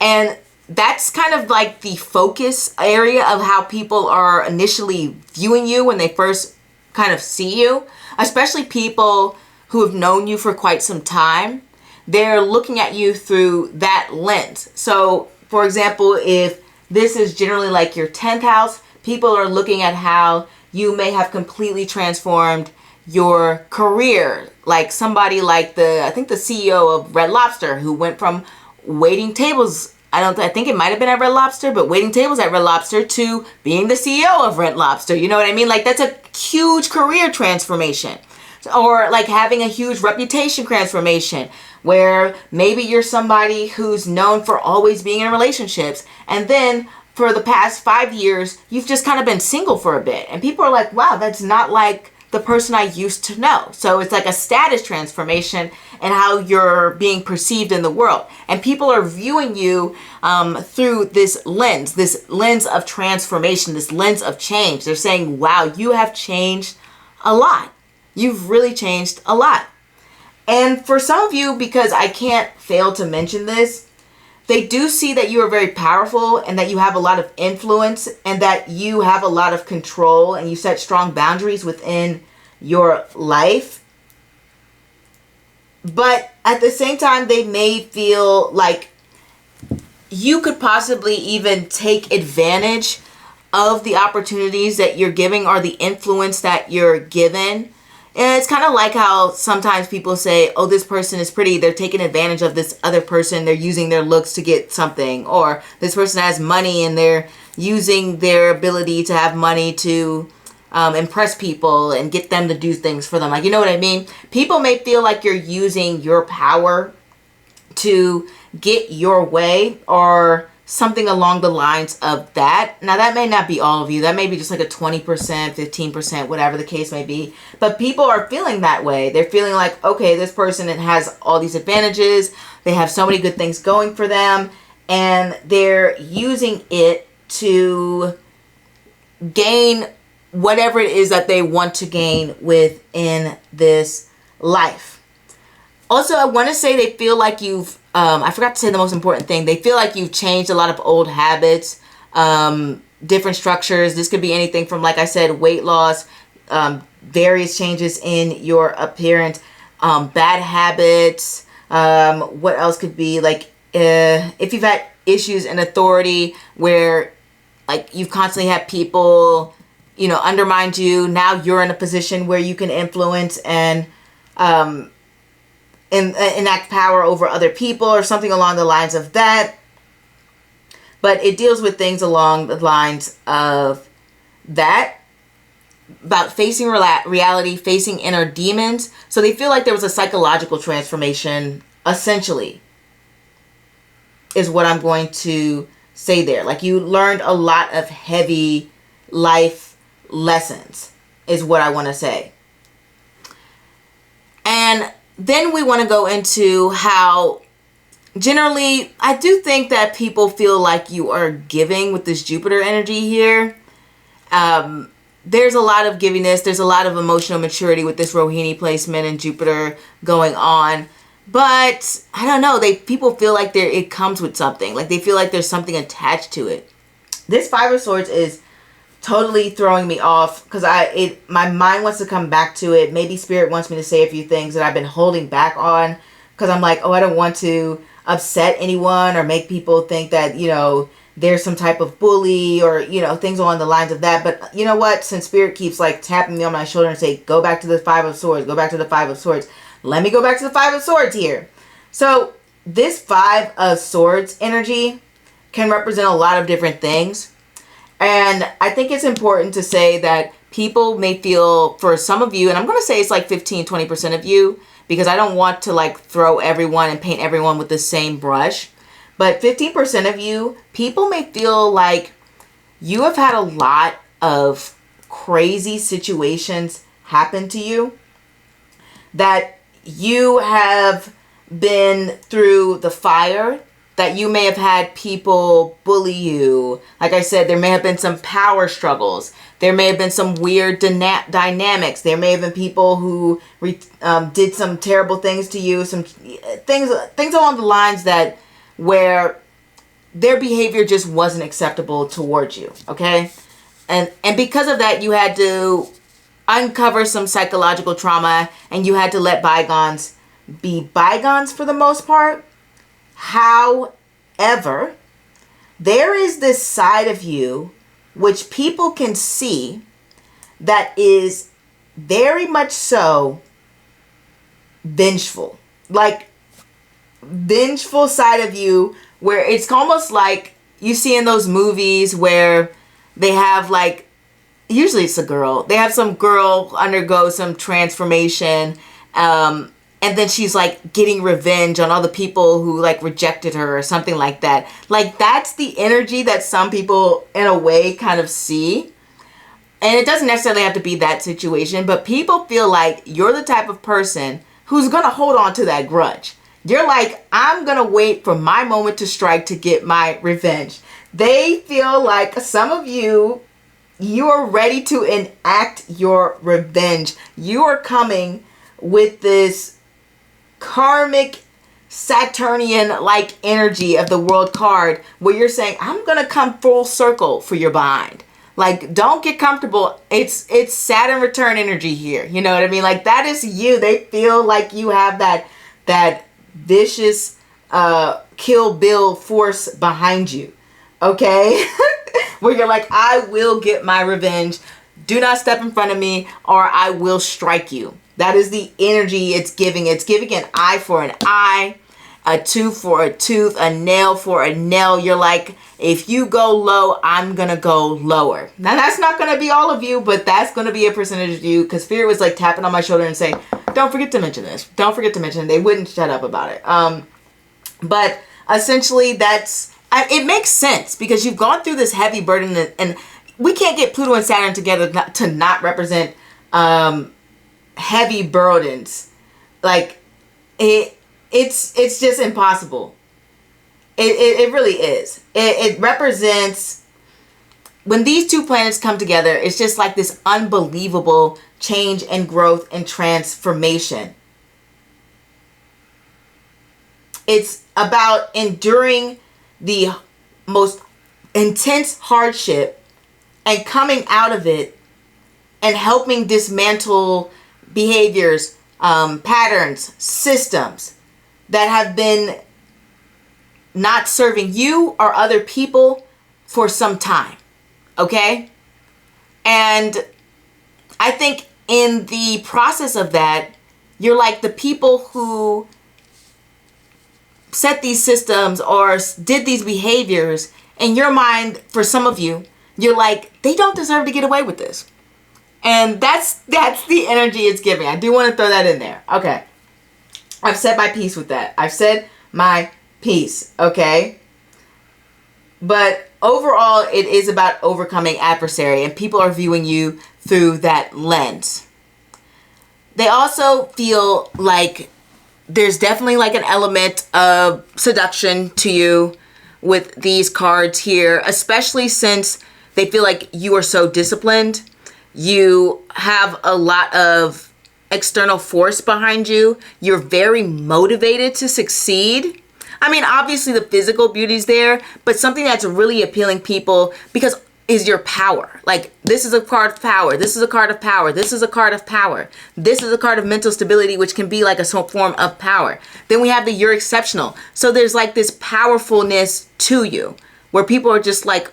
And that's kind of like the focus area of how people are initially viewing you when they first kind of see you, especially people who have known you for quite some time. They're looking at you through that lens. So for example, if this is generally like your 10th house, people are looking at how you may have completely transformed your career. Like somebody like I think the CEO of Red Lobster, who went from waiting tables, I think it might have been at Red Lobster, but waiting tables at Red Lobster, to being the CEO of Red Lobster. You know what I mean? Like that's a huge career transformation. Or like having a huge reputation transformation, where maybe you're somebody who's known for always being in relationships, and then for the past 5 years you've just kind of been single for a bit, and people are like, wow, that's not like the person I used to know. So it's like a status transformation and how you're being perceived in the world. And people are viewing you through this lens of transformation, this lens of change. They're saying, wow, you have changed a lot. You've really changed a lot. And for some of you, because I can't fail to mention this, they do see that you are very powerful and that you have a lot of influence and that you have a lot of control and you set strong boundaries within your life. But at the same time, they may feel like you could possibly even take advantage of the opportunities that you're giving or the influence that you're given. And it's kind of like how sometimes people say, oh, this person is pretty. They're taking advantage of this other person. They're using their looks to get something. Or this person has money and they're using their ability to have money to impress people and get them to do things for them. Like, you know what I mean? People may feel like you're using your power to get your way or something along the lines of that. Now, that may not be all of you. That may be just like a 20%, 15%, whatever the case may be. But people are feeling that way. They're feeling like, okay, this person has all these advantages. They have so many good things going for them. And they're using it to gain whatever it is that they want to gain within this life. Also, I want to say they feel like you've I forgot to say the most important thing. They feel like you've changed a lot of old habits, different structures. This could be anything from, like I said, weight loss, various changes in your appearance, bad habits. What else could be like if you've had issues in authority where like you've constantly had people, you know, undermine you. Now you're in a position where you can influence and enact power over other people or something along the lines of that. But it deals with things along the lines of that, about facing reality, facing inner demons. So they feel like there was a psychological transformation, essentially, is what I'm going to say there. Like you learned a lot of heavy life lessons, is what I want to say. And then we want to go into how generally I do think that people feel like you are giving with this Jupiter energy here. There's a lot of givingness. There's a lot of emotional maturity with this Rohini placement and Jupiter going on. But I don't know. People feel like it comes with something. Like they feel like there's something attached to it. This Five of Swords is totally throwing me off because my mind wants to come back to it. Maybe Spirit wants me to say a few things that I've been holding back on because I'm like, oh, I don't want to upset anyone or make people think that, you know, there's some type of bully or, you know, things along the lines of that. But you know what? Since Spirit keeps like tapping me on my shoulder and say, go back to the Five of Swords, go back to the Five of Swords. Let me go back to the Five of Swords here. So this Five of Swords energy can represent a lot of different things. And I think it's important to say that people may feel, for some of you, and I'm going to say it's like 15-20% of you, because I don't want to like throw everyone and paint everyone with the same brush. But 15% of you, people may feel like you have had a lot of crazy situations happen to you, that you have been through the fire, that you may have had people bully you. Like I said, there may have been some power struggles. There may have been some weird dynamics. There may have been people who did some terrible things to you. Some things along the lines that where their behavior just wasn't acceptable towards you. Okay, and because of that, you had to uncover some psychological trauma, and you had to let bygones be bygones for the most part. However, there is this side of you which people can see that is very much so vengeful. Like, vengeful side of you where it's almost like you see in those movies where they have like, usually it's a girl. They have some girl undergo some transformation, and then she's like getting revenge on all the people who like rejected her or something like that. Like that's the energy that some people in a way kind of see. And it doesn't necessarily have to be that situation, but people feel like you're the type of person who's going to hold on to that grudge. You're like, I'm going to wait for my moment to strike to get my revenge. They feel like some of you are ready to enact your revenge. You are coming with this karmic Saturnian-like energy of the World card where you're saying, I'm going to come full circle for your behind. Like, don't get comfortable. It's Saturn return energy here. You know what I mean? Like, that is you. They feel like you have that vicious Kill Bill force behind you. Okay? Where you're like, I will get my revenge. Do not step in front of me or I will strike you. That is the energy it's giving. It's giving an eye for an eye, a tooth for a tooth, a nail for a nail. You're like, if you go low, I'm going to go lower. Now, that's not going to be all of you, but that's going to be a percentage of you, because Spirit was like tapping on my shoulder and saying, don't forget to mention this. Don't forget to mention it. They wouldn't shut up about it. But essentially, it makes sense because you've gone through this heavy burden, and we can't get Pluto and Saturn together to not represent heavy burdens. Like, it's just impossible. It really is. It represents, when these two planets come together, it's just like this unbelievable change and growth and transformation. It's about enduring the most intense hardship and coming out of it and helping dismantle behaviors, patterns, systems that have been not serving you or other people for some time. Okay? And I think in the process of that, you're like the people who set these systems or did these behaviors. In your mind, for some of you, you're like, they don't deserve to get away with this. And that's the energy it's giving. I do want to throw that in there. Okay. I've said my piece with that. I've said my piece. Okay. But overall, it is about overcoming adversary, and people are viewing you through that lens. They also feel like there's definitely like an element of seduction to you with these cards here, especially since they feel like you are so disciplined. You have a lot of external force behind you. You're very motivated to succeed. I mean, obviously the physical beauty's there, but something that's really appealing people because is your power. Like, this is a card of power. This is a card of power. This is a card of power. This is a card of mental stability, which can be like a form of power. Then we have the you're exceptional. So there's like this powerfulness to you where people are just like,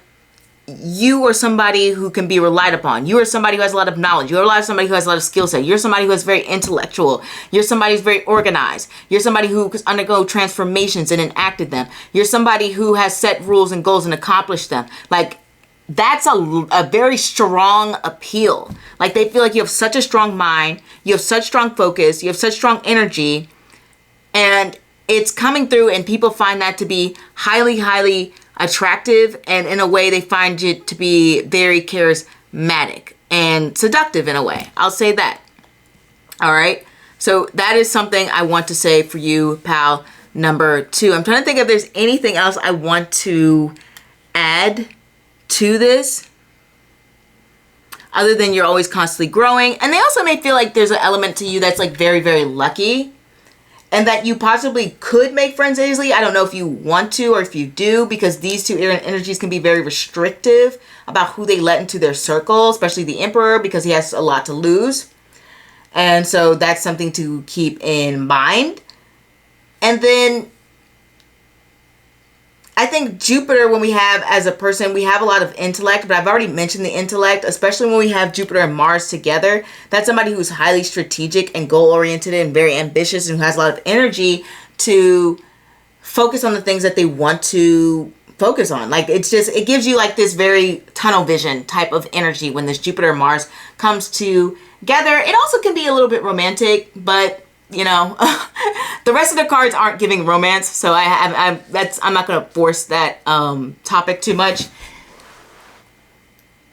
you are somebody who can be relied upon. You are somebody who has a lot of knowledge. You're somebody who has a lot of skill set. You're somebody who is very intellectual. You're somebody who's very organized. You're somebody who has undergone transformations and enacted them. You're somebody who has set rules and goals and accomplished them. Like, that's a very strong appeal. Like, they feel like you have such a strong mind. You have such strong focus. You have such strong energy. And it's coming through, and people find that to be highly, highly attractive, and in a way they find it to be very charismatic and seductive in a way. I'll say that. All right. So that is something I want to say for you, pal number 2. I'm trying to think if there's anything else I want to add to this other than you're always constantly growing. And they also may feel like there's an element to you that's like very, very lucky, and that you possibly could make friends easily. I don't know if you want to or if you do, because these two energies can be very restrictive about who they let into their circle, especially the Emperor, because he has a lot to lose. And so that's something to keep in mind. And then I think Jupiter, when we have as a person, we have a lot of intellect, but I've already mentioned the intellect, especially when we have Jupiter and Mars together. That's somebody who's highly strategic and goal-oriented and very ambitious and who has a lot of energy to focus on the things that they want to focus on. Like, it's just, it gives you like this very tunnel vision type of energy when this Jupiter and Mars comes together. It also can be a little bit romantic, but you know, the rest of the cards aren't giving romance, so I'm not going to force that topic too much.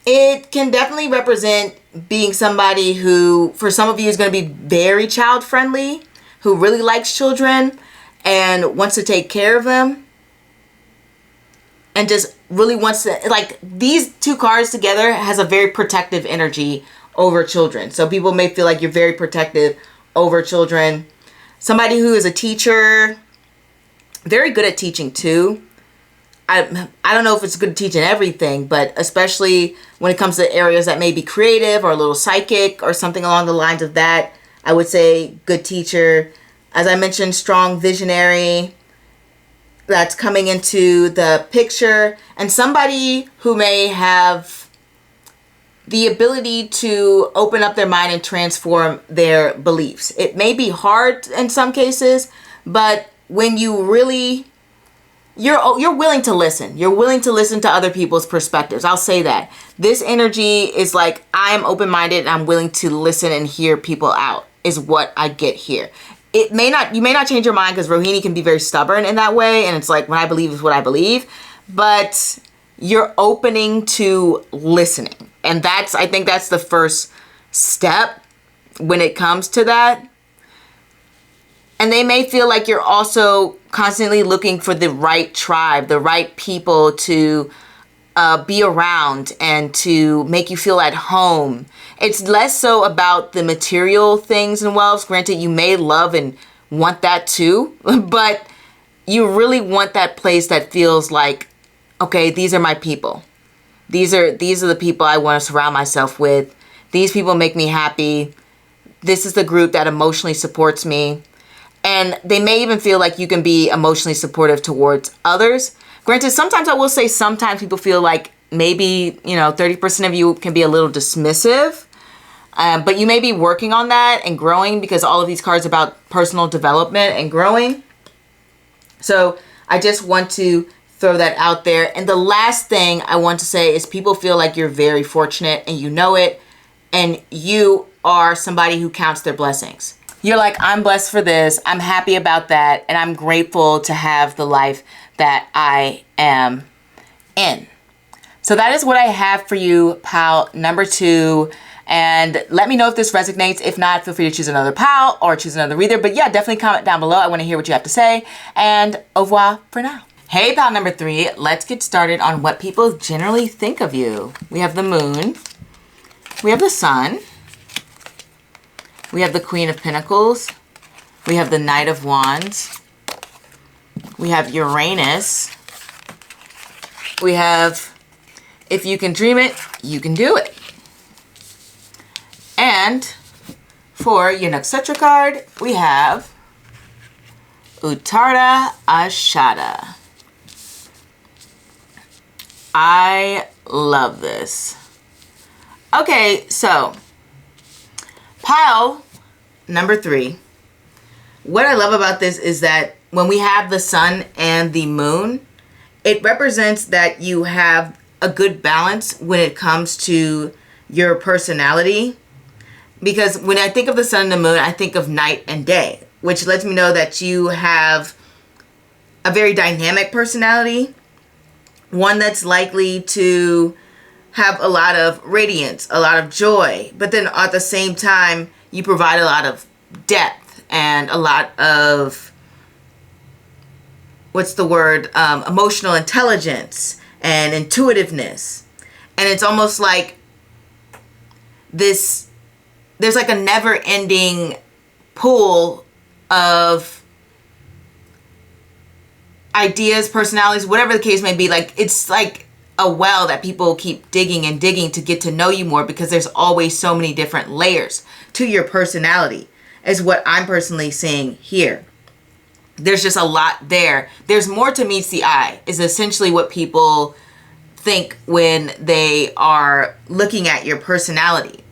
It can definitely represent being somebody who, for some of you, is going to be very child friendly, who really likes children and wants to take care of them. And just really wants to, like, these two cards together has a very protective energy over children. So people may feel like you're very protective over children. Somebody who is a teacher, very good at teaching too. I don't know if it's good at teaching everything, but especially when it comes to areas that may be creative or a little psychic or something along the lines of that, I would say good teacher. As I mentioned, strong visionary that's coming into the picture, and somebody who may have the ability to open up their mind and transform their beliefs. It may be hard in some cases, but when you really, you're willing to listen. You're willing to listen to other people's perspectives. I'll say that. This energy is like, I'm open-minded and I'm willing to listen and hear people out, is what I get here. You may not change your mind, because Rohini can be very stubborn in that way, and it's like, what I believe is what I believe, but you're opening to listening. And I think that's the first step when it comes to that. And they may feel like you're also constantly looking for the right tribe, the right people to be around and to make you feel at home. It's less so about the material things and wealth. Granted, you may love and want that too, but you really want that place that feels like, okay, these are my people. These are the people I want to surround myself with. These people make me happy. This is the group that emotionally supports me. And they may even feel like you can be emotionally supportive towards others. Granted, sometimes I will say sometimes people feel like maybe, 30% of you can be a little dismissive. But you may be working on that and growing, because all of these cards are about personal development and growing. So I just want to throw that out there. And the last thing I want to say is people feel like you're very fortunate and you know it. And you are somebody who counts their blessings. You're like, I'm blessed for this. I'm happy about that. And I'm grateful to have the life that I am in. So that is what I have for you, pal number 2. And let me know if this resonates. If not, feel free to choose another pal or choose another reader. But yeah, definitely comment down below. I want to hear what you have to say. And au revoir for now. Hey, pal number 3. Let's get started on what people generally think of you. We have the moon. We have the sun. We have the Queen of Pentacles. We have the Knight of Wands. We have Uranus. We have, if you can dream it, you can do it. And for your Nakshatra card, we have Uttarada Ashada. I love this. Okay, so pile number 3. What I love about this is that when we have the sun and the moon, it represents that you have a good balance when it comes to your personality. Because when I think of the sun and the moon, I think of night and day, which lets me know that you have a very dynamic personality, one that's likely to have a lot of radiance, a lot of joy, but then at the same time, you provide a lot of depth and a lot of, emotional intelligence and intuitiveness. And it's almost like there's like a never-ending pool of ideas, personalities, whatever the case may be. Like, it's like a well that people keep digging and digging to get to know you more, because there's always so many different layers to your personality, is what I'm personally seeing here. There's just a lot there. There's more to meets the eye, is essentially what people think when they are looking at your personality.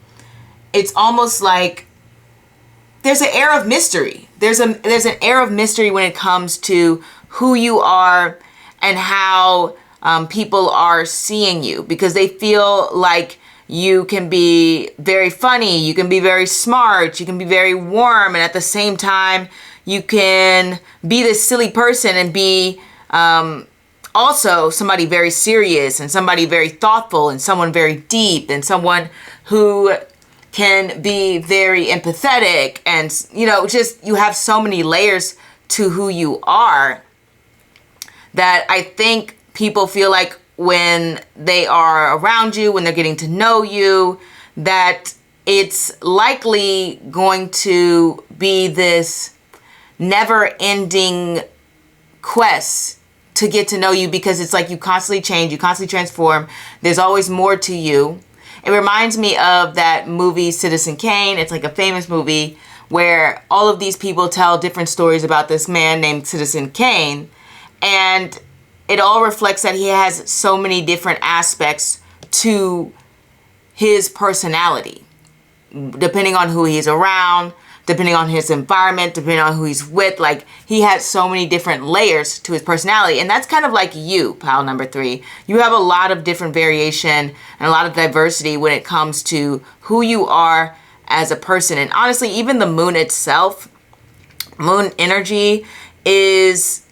It's almost like there's an air of mystery. There's an air of mystery when it comes to who you are and how people are seeing you, because they feel like you can be very funny, you can be very smart, you can be very warm, and at the same time, you can be this silly person and be also somebody very serious and somebody very thoughtful and someone very deep and someone who can be very empathetic, and you know, just you have so many layers to who you are that I think people feel like when they are around you, when they're getting to know you, that it's likely going to be this never-ending quest to get to know you, because it's like you constantly change, you constantly transform. There's always more to you. It reminds me of that movie Citizen Kane. It's like a famous movie where all of these people tell different stories about this man named Citizen Kane, and it all reflects that he has so many different aspects to his personality, depending on who he's around, depending on his environment, depending on who he's with. Like, he has so many different layers to his personality. And that's kind of like you, pile number 3. You have a lot of different variation and a lot of diversity when it comes to who you are as a person. And honestly, even the moon itself, moon energy is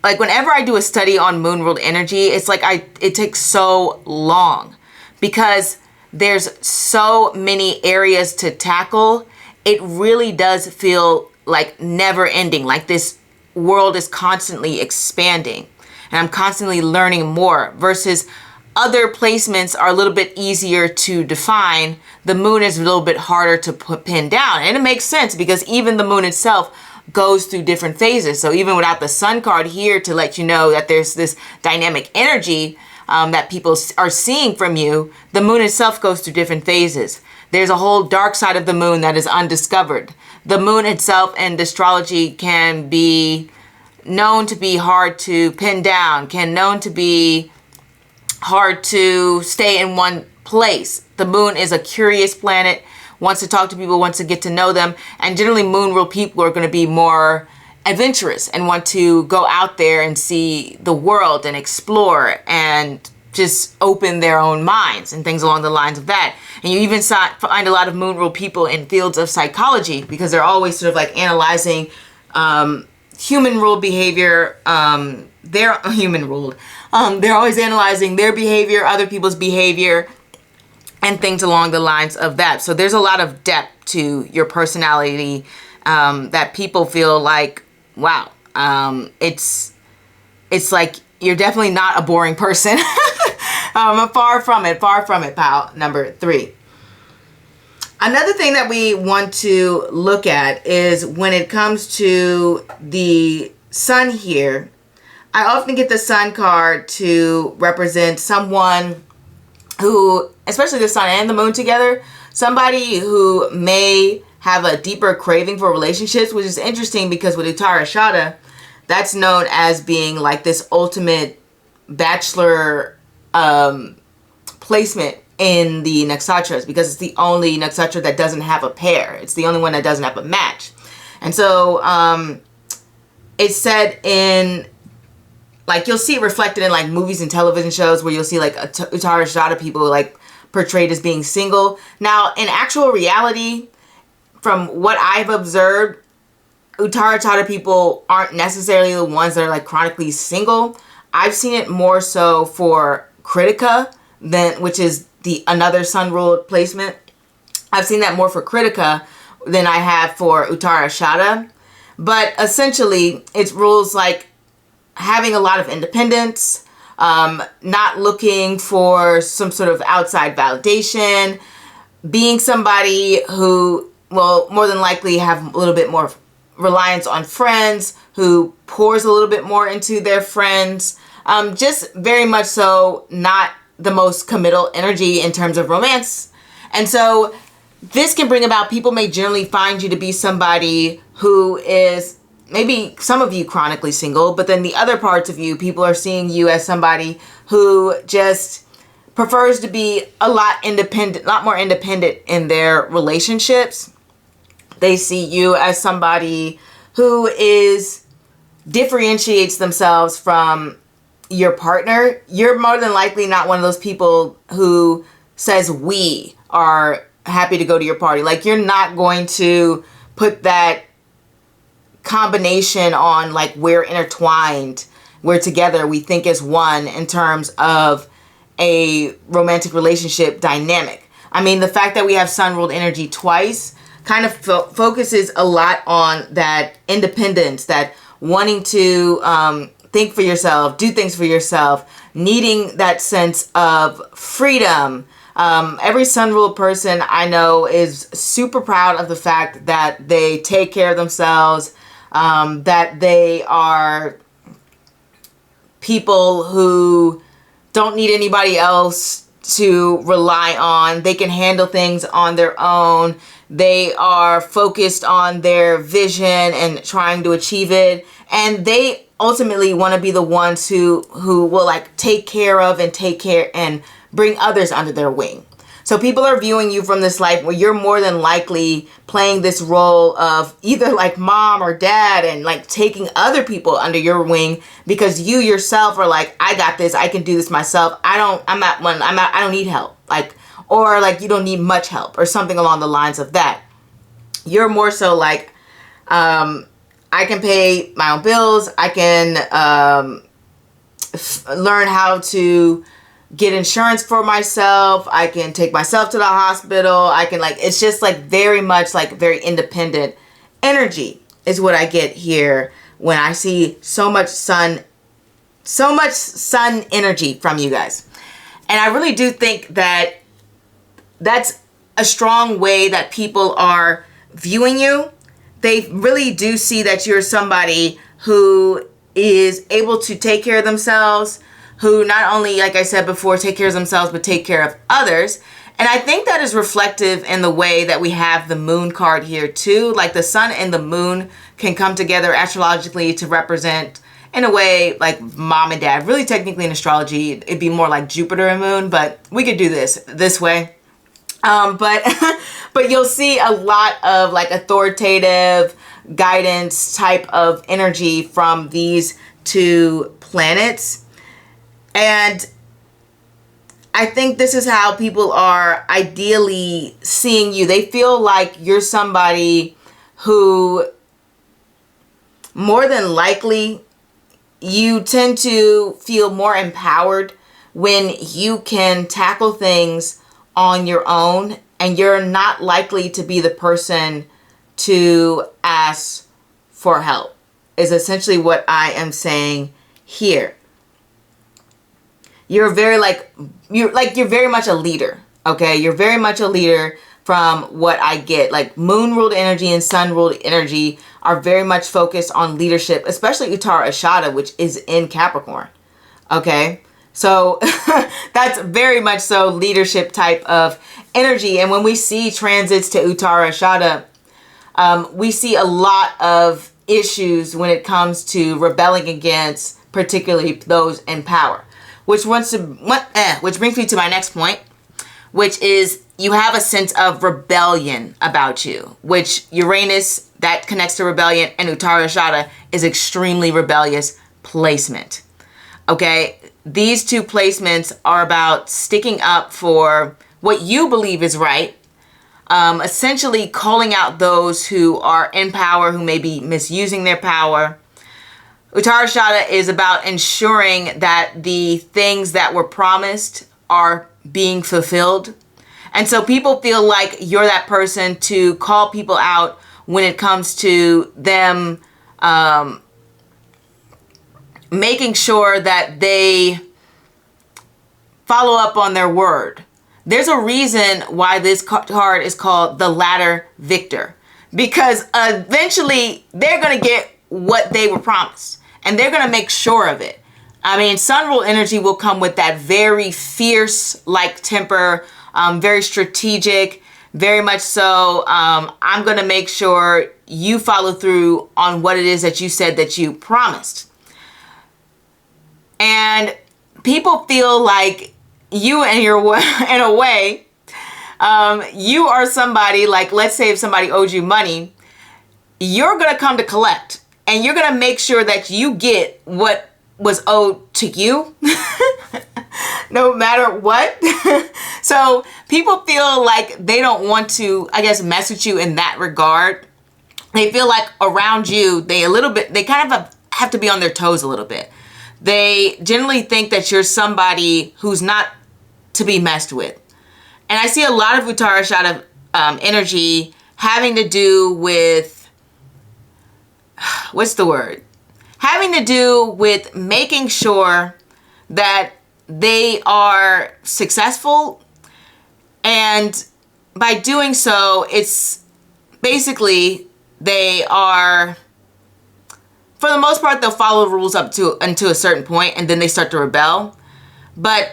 like, whenever I do a study on moon ruled energy, it's like it takes so long because there's so many areas to tackle. It really does feel like never ending, like this world is constantly expanding and I'm constantly learning more, versus other placements are a little bit easier to define. The moon is a little bit harder to pin down, and it makes sense because even the moon itself goes through different phases. So even without the sun card here to let you know that there's this dynamic energy that people are seeing from you, the moon itself goes through different phases. There's a whole dark side of the moon that is undiscovered. The moon itself in astrology can be known to be hard to pin down, known to be hard to stay in one place. The moon is a curious planet, wants to talk to people, wants to get to know them, and generally moon ruled people are going to be more adventurous and want to go out there and see the world and explore and just open their own minds and things along the lines of that. And you even find a lot of moon ruled people in fields of psychology because they're always sort of like analyzing human ruled behavior. They're human ruled. They're always analyzing their behavior, other people's behavior, and things along the lines of that. So there's a lot of depth to your personality that people feel like, wow, it's like you're definitely not a boring person. Far from it, pal number 3. Another thing that we want to look at is when it comes to the sun here, I often get the sun card to represent someone who, especially the sun and the moon together, somebody who may have a deeper craving for relationships, which is interesting because with Uttara Shada, that's known as being like this ultimate bachelor placement in the nakshatras, because it's the only nakshatra that doesn't have a pair. It's the only one that doesn't have a match. And so it's said in, like, you'll see it reflected in like movies and television shows where you'll see like Uttara Shada people like portrayed as being single. Now, in actual reality, from what I've observed, Uttara Shada people aren't necessarily the ones that are like chronically single. I've seen it more so for Kritika, which is another sun ruled placement. I've seen that more for Kritika than I have for Uttara Shada. But essentially, it's rules like having a lot of independence, not looking for some sort of outside validation, being somebody who will more than likely have a little bit more reliance on friends, who pours a little bit more into their friends, just very much so not the most committal energy in terms of romance. And so this can bring about, people may generally find you to be somebody who is maybe some of you chronically single, but then the other parts of you, people are seeing you as somebody who just prefers to be a lot more independent in their relationships. They see you as somebody who differentiates themselves from your partner. You're more than likely not one of those people who says we are happy to go to your party. Like, you're not going to put that combination on like we're intertwined we're together, we think as one in terms of a romantic relationship dynamic. I mean, the fact that we have sun ruled energy twice kind of focuses a lot on that independence, that wanting to think for yourself, do things for yourself, needing that sense of freedom. Every sun ruled person I know is super proud of the fact that they take care of themselves, that they are people who don't need anybody else to rely on. They can handle things on their own. They are focused on their vision and trying to achieve it. And they ultimately want to be the ones who will like take care of and take care and bring others under their wing. So people are viewing you from this life where you're more than likely playing this role of either like mom or dad and like taking other people under your wing because you yourself are like, I got this, I can do this myself. I don't need help. Like, or like you don't need much help or something along the lines of that. You're more so like, I can pay my own bills. I can learn how to get insurance for myself. I can take myself to the hospital. I can like, it's just like very much like very independent energy is what I get here when I see so much sun energy from you guys. And I really do think that that's a strong way that people are viewing you. They really do see that you're somebody who is able to take care of themselves, who not only, like I said before, take care of themselves, but take care of others. And I think that is reflective in the way that we have the moon card here too. Like the sun and the moon can come together astrologically to represent, in a way, like mom and dad. Really technically in astrology, it'd be more like Jupiter and moon, but we could do this way. But you'll see a lot of like authoritative guidance type of energy from these two planets. And I think this is how people are ideally seeing you. They feel like you're somebody who, more than likely, you tend to feel more empowered when you can tackle things on your own, and you're not likely to be the person to ask for help, is essentially what I am saying here. You're very you're very much a leader, okay? You're very much a leader from what I get. Like moon ruled energy and sun ruled energy are very much focused on leadership, especially Uttara Ashada, which is in Capricorn, okay? So that's very much so leadership type of energy. And when we see transits to Uttara Ashada, we see a lot of issues when it comes to rebelling against particularly those in power. Which brings me to my next point, which is you have a sense of rebellion about you, which Uranus, that connects to rebellion, and Uttara Ashada is extremely rebellious placement. Okay, these two placements are about sticking up for what you believe is right, essentially calling out those who are in power, who may be misusing their power. Uttara Ashada is about ensuring that the things that were promised are being fulfilled. And so people feel like you're that person to call people out when it comes to them making sure that they follow up on their word. There's a reason why this card is called the Ladder Victor, because eventually they're going to get what they were promised. And they're going to make sure of it. I mean, sun rule energy will come with that very fierce like temper, very strategic, very much so. I'm going to make sure you follow through on what it is that you said that you promised. And people feel like you in a way, you are somebody, like, let's say if somebody owes you money, you're going to come to collect. And you're going to make sure that you get what was owed to you, no matter what. So people feel like they don't want to, I guess, mess with you in that regard. They feel like around you, they kind of have to be on their toes a little bit. They generally think that you're somebody who's not to be messed with. And I see a lot of Uttarashada energy having to do with, what's the word? Having to do with making sure that they are successful. And by doing so, it's basically they are, for the most part, they'll follow rules up to until a certain point, and then they start to rebel. But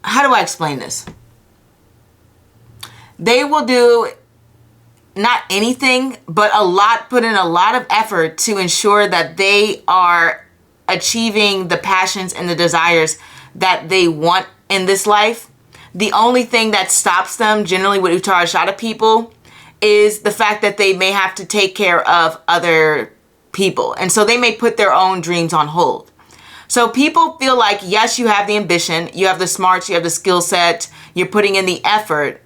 how do I explain this? They will do not anything, but put in a lot of effort to ensure that they are achieving the passions and the desires that they want in this life. The only thing that stops them, generally with Uttarashada people, is the fact that they may have to take care of other people. And so they may put their own dreams on hold. So people feel like, yes, you have the ambition, you have the smarts, you have the skill set, you're putting in the effort,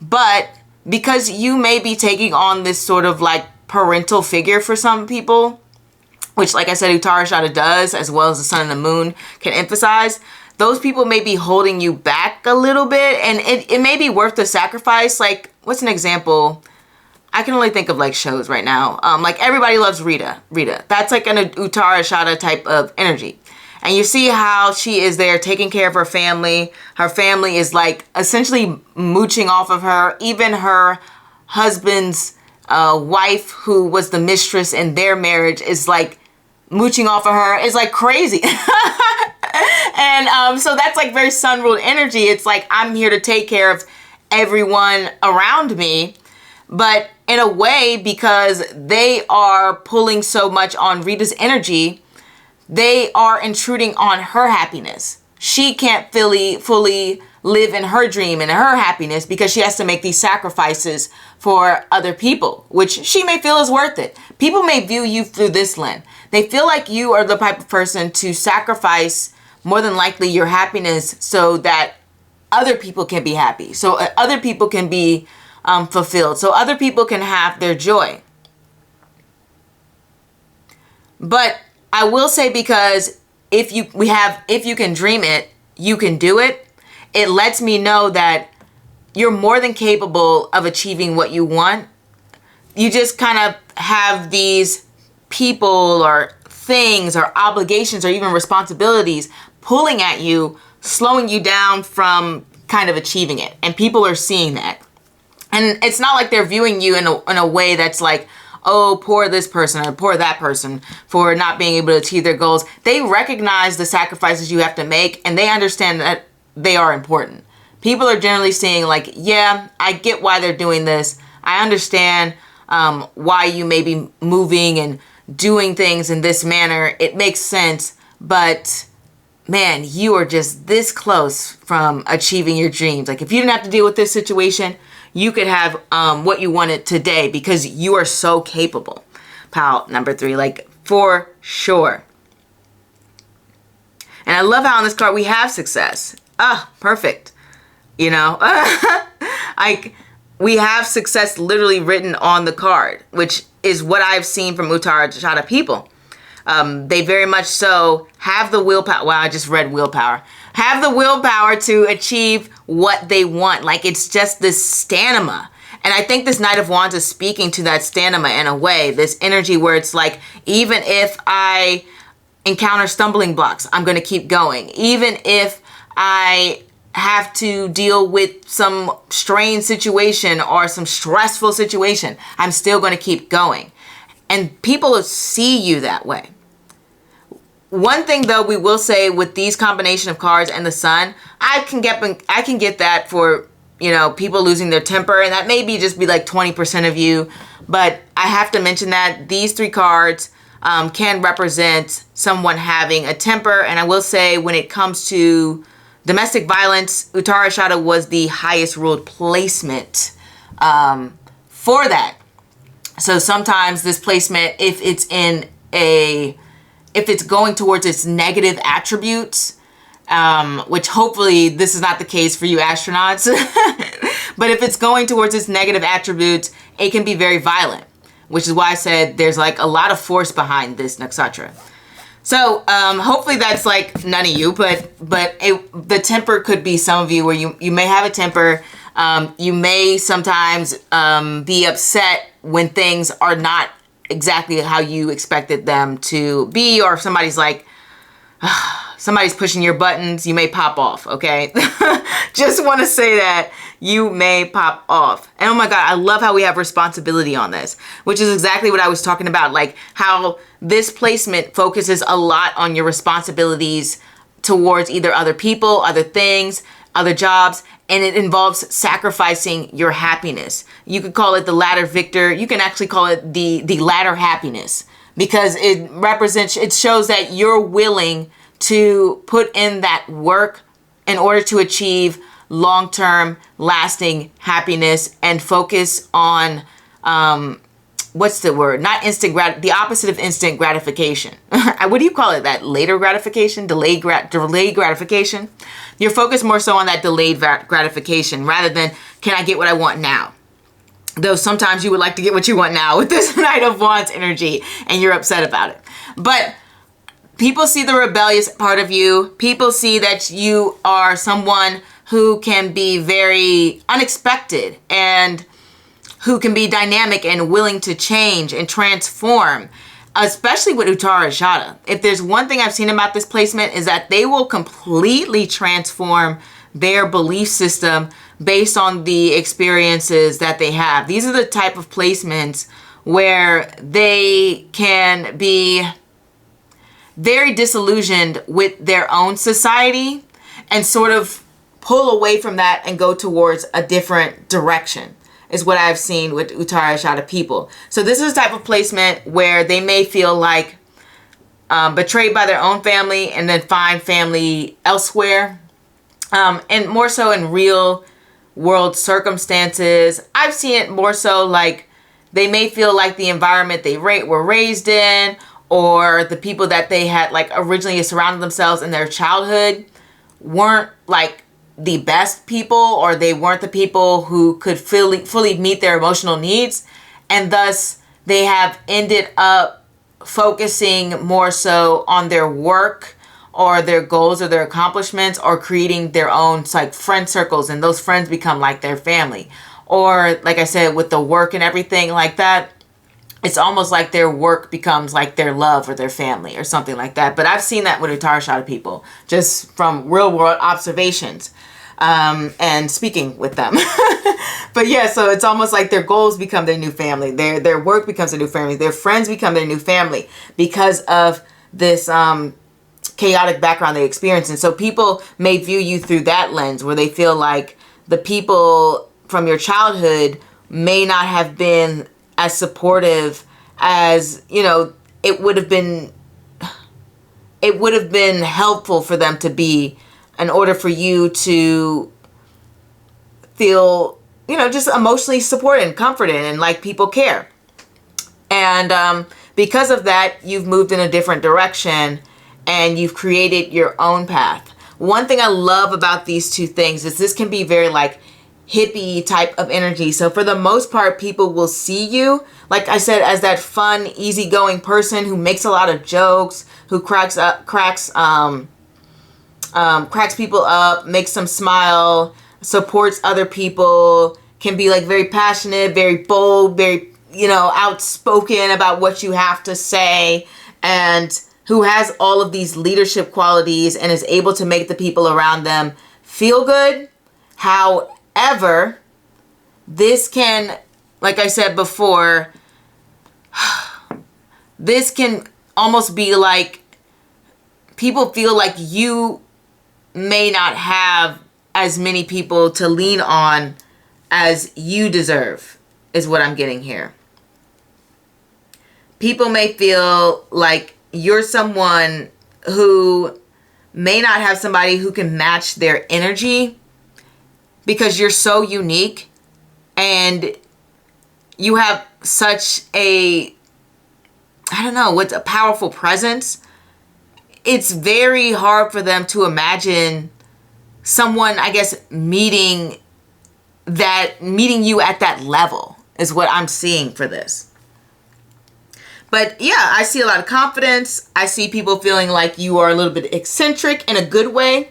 but because you may be taking on this sort of like parental figure for some people, which, like I said, Uttarashada does, as well as the sun and the moon can emphasize, those people may be holding you back a little bit, and it may be worth the sacrifice. Like, what's an example? I can only think of like shows right now. Like Everybody Loves Rita. That's like an Uttarashada type of energy. And you see how she is there taking care of her family. Her family is like essentially mooching off of her. Even her husband's wife, who was the mistress in their marriage, is like mooching off of her. It's like crazy. And so that's like very sun ruled energy. It's like, I'm here to take care of everyone around me. But in a way, because they are pulling so much on Rita's energy, they are intruding on her happiness. She can't fully live in her dream and her happiness because she has to make these sacrifices for other people, which she may feel is worth it. People may view you through this lens. They feel like you are the type of person to sacrifice more than likely your happiness so that other people can be happy, so other people can be fulfilled, so other people can have their joy. But I will say, because if you can dream it, you can do it. It lets me know that you're more than capable of achieving what you want. You just kind of have these people or things or obligations or even responsibilities pulling at you, slowing you down from kind of achieving it. And people are seeing that. And it's not like they're viewing you in a way that's like, oh, poor this person or poor that person for not being able to achieve their goals. They recognize the sacrifices you have to make, and they understand that they are important. People are generally saying like, yeah, I get why they're doing this. I understand why you may be moving and doing things in this manner. It makes sense, but man, you are just this close from achieving your dreams. Like, if you didn't have to deal with this situation, you could have what you wanted today because you are so capable. Pile number 3, like for sure. And I love how on this card we have success. Perfect. You know, like we have success literally written on the card, which is what I've seen from Uttarashada people. They very much so have the willpower. Wow, I just read willpower. Have the willpower to achieve what they want. Like, it's just this stamina. And I think this Knight of Wands is speaking to that stamina in a way. This energy where it's like, even if I encounter stumbling blocks, I'm going to keep going. Even if I have to deal with some strained situation or some stressful situation, I'm still going to keep going. And people see you that way. One thing though, we will say with these combination of cards and the sun, I can get that for, you know, people losing their temper, and that maybe just be like 20% of you. But I have to mention that these 3 cards can represent someone having a temper. And I will say, when it comes to domestic violence, Uttarashada was the highest ruled placement for that. So sometimes this placement, if it's going towards its negative attributes, which hopefully this is not the case for you astronauts, but if it's going towards its negative attributes, it can be very violent, which is why I said there's like a lot of force behind this nakshatra. So hopefully that's like none of you, but the temper could be some of you where you may have a temper. You may sometimes be upset when things are not exactly how you expected them to be, or if somebody's like, somebody's pushing your buttons, you may pop off, okay? Just want to say that you may pop off. And oh my God, I love how we have responsibility on this, which is exactly what I was talking about, like how this placement focuses a lot on your responsibilities towards either other people, other things, other jobs, and it involves sacrificing your happiness. You could call it the ladder victor. You can actually call it the ladder happiness, because it represents, it shows that you're willing to put in that work in order to achieve long-term lasting happiness and focus on, what's the word? Not instant the opposite of instant gratification. What do you call it? That later gratification, delayed gratification. You're focused more so on that delayed gratification rather than, can I get what I want now? Though sometimes you would like to get what you want now with this Knight of Wands energy and you're upset about it. But people see the rebellious part of you. People see that you are someone who can be very unexpected and who can be dynamic and willing to change and transform, especially with Uttara Shada. If there's one thing I've seen about this placement is that they will completely transform their belief system based on the experiences that they have. These are the type of placements where they can be very disillusioned with their own society and sort of pull away from that and go towards a different direction, is what I've seen with Uttara Shada people. So this is the type of placement where they may feel like betrayed by their own family and then find family elsewhere. And more so in real world circumstances. I've seen it more so like they may feel like the environment they were raised in, or the people that they had like originally surrounded themselves in their childhood weren't like the best people, or they weren't the people who could fully meet their emotional needs. And thus they have ended up focusing more so on their work or their goals or their accomplishments, or creating their own like friend circles, and those friends become like their family. Or like I said, with the work and everything like that, it's almost like their work becomes like their love or their family or something like that. But I've seen that with Uttara Shada people, just from real world observations and speaking with them. But yeah, so it's almost like their goals become their new family. Their work becomes their new family. Their friends become their new family because of this chaotic background they experience. And so people may view you through that lens, where they feel like the people from your childhood may not have been as supportive as, you know, it would have been helpful for them to be, in order for you to feel, you know, just emotionally supported and comforted and like people care. And because of that, you've moved in a different direction and you've created your own path. One thing I love about these two things is this can be very like hippie type of energy. So for the most part, people will see you, like I said, as that fun, easygoing person who makes a lot of jokes, who cracks people up, makes them smile, supports other people, can be like very passionate, very bold, very, you know, outspoken about what you have to say, and who has all of these leadership qualities and is able to make the people around them feel good. However, this can, like I said before, this can almost be like people feel like you may not have as many people to lean on as you deserve, is what I'm getting here. People may feel like you're someone who may not have somebody who can match their energy, because you're so unique and you have such a, I don't know, what's a powerful presence. It's very hard for them to imagine someone, I guess, meeting you at that level, is what I'm seeing for this. But yeah, I see a lot of confidence. I see people feeling like you are a little bit eccentric in a good way.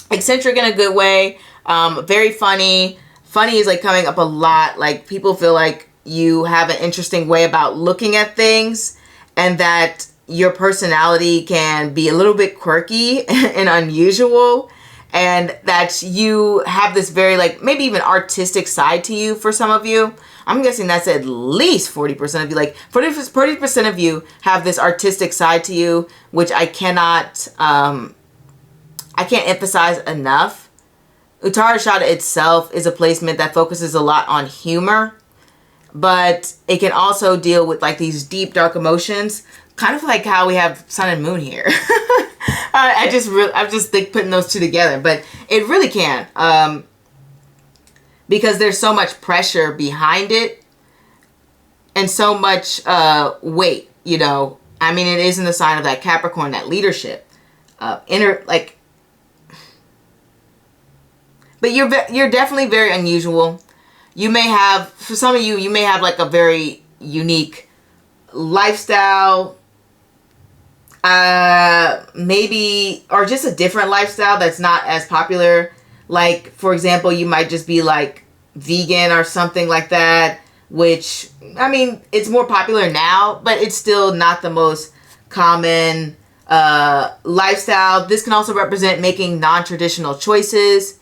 Eccentric in a good way. Very funny. Funny is like coming up a lot. Like people feel like you have an interesting way about looking at things, and that your personality can be a little bit quirky and unusual, and that you have this very like maybe even artistic side to you for some of you. I'm guessing that's at least 40% of you. Like 40% of you have this artistic side to you, which I can't emphasize enough. Uttara itself is a placement that focuses a lot on humor, but it can also deal with like these deep, dark emotions, kind of like how we have Sun and Moon here. I'm just think putting those two together, but it really can, because there's so much pressure behind it and so much weight. You know, I mean, it is in the sign of that Capricorn, that leadership, but you're definitely very unusual. You may have, for some of you, you may have like a very unique lifestyle, maybe, or just a different lifestyle that's not as popular. Like, for example, you might just be like vegan or something like that, which, I mean, it's more popular now, but it's still not the most common lifestyle. This can also represent making non-traditional choices.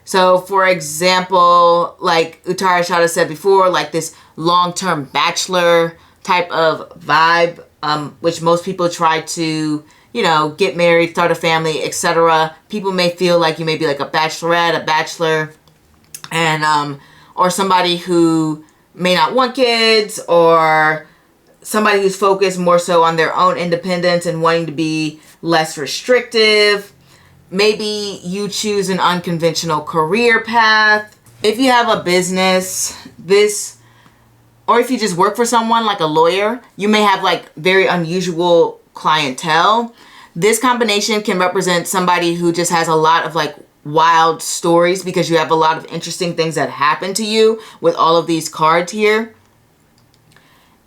So, for example, like Uttara said before, like this long-term bachelor type of vibe, which most people try to, you know, get married, start a family, etc. People may feel like you may be like a bachelorette, a bachelor, and or somebody who may not want kids, or somebody who's focused more so on their own independence and wanting to be less restrictive. Maybe you choose an unconventional career path. If you have a business, or if you just work for someone like a lawyer, you may have like very unusual clientele. This combination can represent somebody who just has a lot of like wild stories, because you have a lot of interesting things that happen to you with all of these cards here.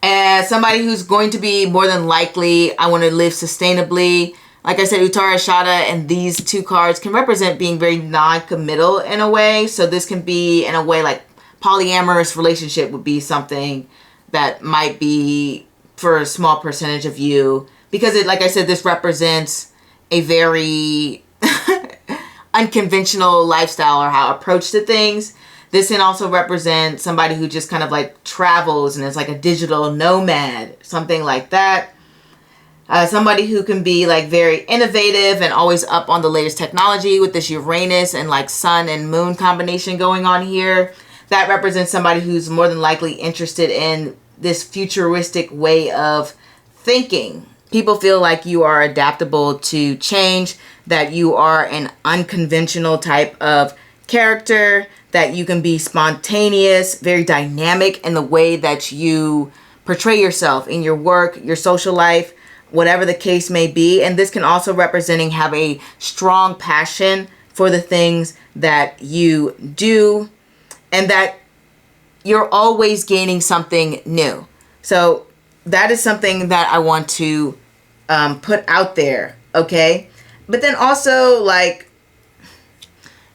And somebody who's going to be more than likely, I want to live sustainably. Like I said, Uttara and these two cards can represent being very non-committal in a way. So this can be in a way like polyamorous relationship would be something that might be for a small percentage of you. Because it, like I said, this represents a very unconventional lifestyle or how approach to things. This can also represent somebody who just kind of like travels and is like a digital nomad, something like that. Somebody who can be like very innovative and always up on the latest technology with this Uranus and like Sun and Moon combination going on here. That represents somebody who's more than likely interested in this futuristic way of thinking. People feel like you are adaptable to change, that you are an unconventional type of character, that you can be spontaneous, very dynamic in the way that you portray yourself in your work, your social life, whatever the case may be. And this can also representing have a strong passion for the things that you do, and that you're always gaining something new. So that is something that I want to put out there, okay? But then also, like,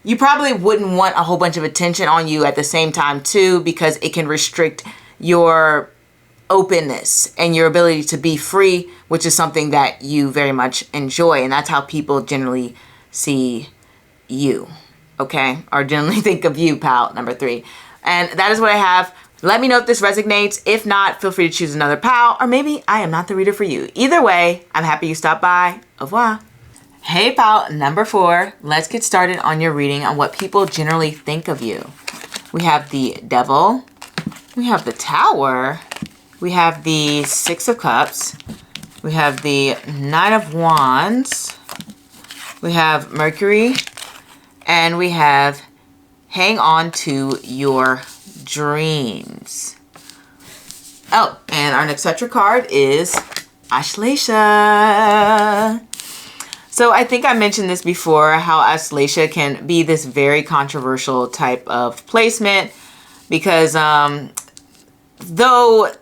you probably wouldn't want a whole bunch of attention on you at the same time too, because it can restrict your openness and your ability to be free, which is something that you very much enjoy. And that's how people generally see you, okay? Or generally think of you, pal, number 3. And that is what I have. Let me know if this resonates. If not, feel free to choose another pal, or maybe I am not the reader for you. Either way, I'm happy you stopped by. Au revoir. Hey, pal, number 4. Let's get started on your reading on what people generally think of you. We have the Devil. We have the Tower. We have the 6 of Cups. We have the 9 of Wands. We have Mercury. And we have Hang On to Your Dreams. Oh, and our next Nextra card is Ashleisha. So I think I mentioned this before, how Ashleisha can be this very controversial type of placement, because though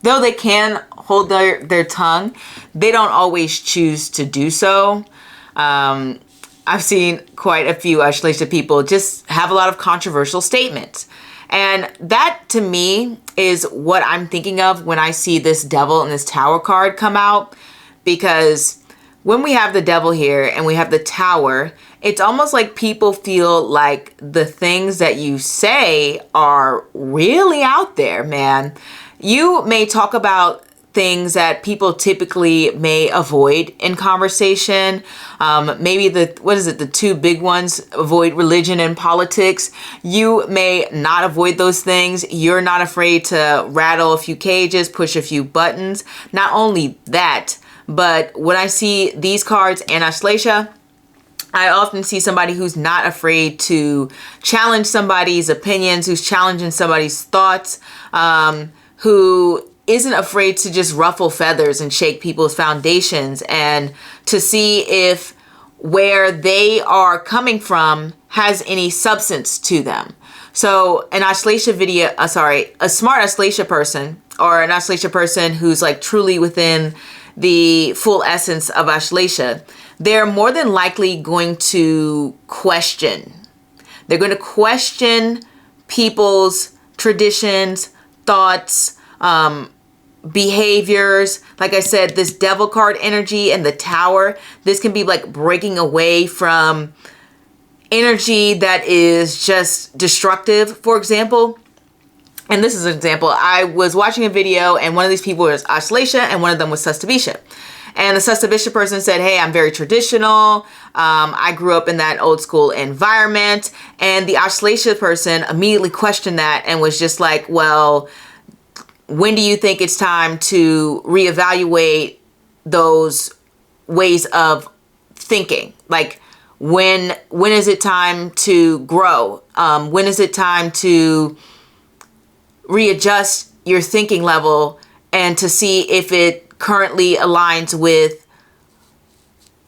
though they can hold their tongue, they don't always choose to do so. I've seen quite a few Ashleisha people just have a lot of controversial statements. And that to me is what I'm thinking of when I see this devil and this tower card come out. Because when we have the devil here and we have the tower, it's almost like people feel like the things that you say are really out there, man. You may talk about things that people typically may avoid in conversation. Maybe the two big ones, avoid religion and politics. You may not avoid those things. You're not afraid to rattle a few cages, push a few buttons. Not only that, but when I see these cards and Ashleisha, I often see somebody who's not afraid to challenge somebody's opinions, who's challenging somebody's thoughts, who isn't afraid to just ruffle feathers and shake people's foundations and to see if where they are coming from has any substance to them. So an Ashleisha a smart Ashleisha person, or an Ashleisha person who's like truly within the full essence of Ashleisha, they're more than likely going to question. They're going to question people's traditions, thoughts, behaviors. Like I said, this devil card energy and the tower, this can be like breaking away from energy that is just destructive. For example, and this is an example, I was watching a video and one of these people was Ashleisha and one of them was Sustavisha. And the Sustavisha person said, hey, I'm very traditional. I grew up in that old school environment. And the Ashleisha person immediately questioned that and was just like, well, when do you think it's time to reevaluate those ways of thinking? Like, when is it time to grow? When is it time to readjust your thinking level and to see if it currently aligns with,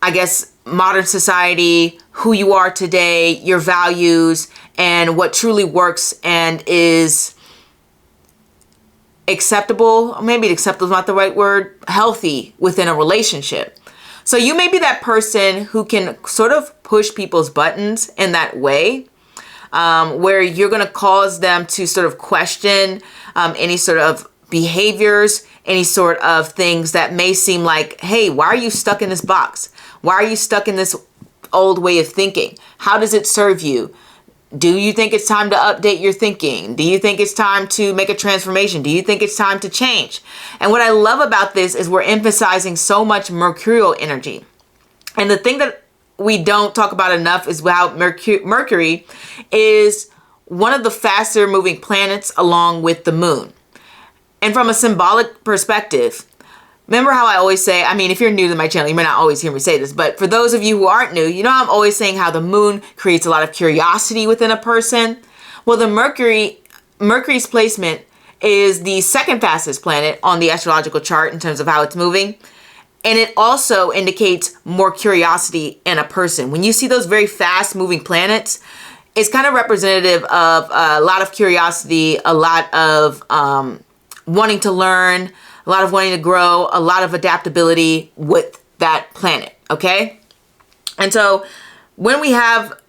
I guess, modern society, who you are today, your values, and what truly works and is acceptable. Maybe acceptable is not the right word. Healthy within a relationship. So you may be that person who can sort of push people's buttons in that way, where you're going to cause them to sort of question any sort of behaviors, any sort of things that may seem like, hey, why are you stuck in this box? Why are you stuck in this old way of thinking? How does it serve you? Do you think it's time to update your thinking? Do you think it's time to make a transformation? Do you think it's time to change? And what I love about this is we're emphasizing so much mercurial energy. And the thing that we don't talk about enough is how Mercury is one of the faster moving planets along with the moon. And from a symbolic perspective, remember how I always say, I mean, if you're new to my channel, you may not always hear me say this, but for those of you who aren't new, you know I'm always saying how the moon creates a lot of curiosity within a person. Well, the Mercury's placement is the second fastest planet on the astrological chart in terms of how it's moving. And it also indicates more curiosity in a person. When you see those very fast moving planets, it's kind of representative of a lot of curiosity, a lot of wanting to learn, a lot of wanting to grow, a lot of adaptability with that planet, okay? And so when we have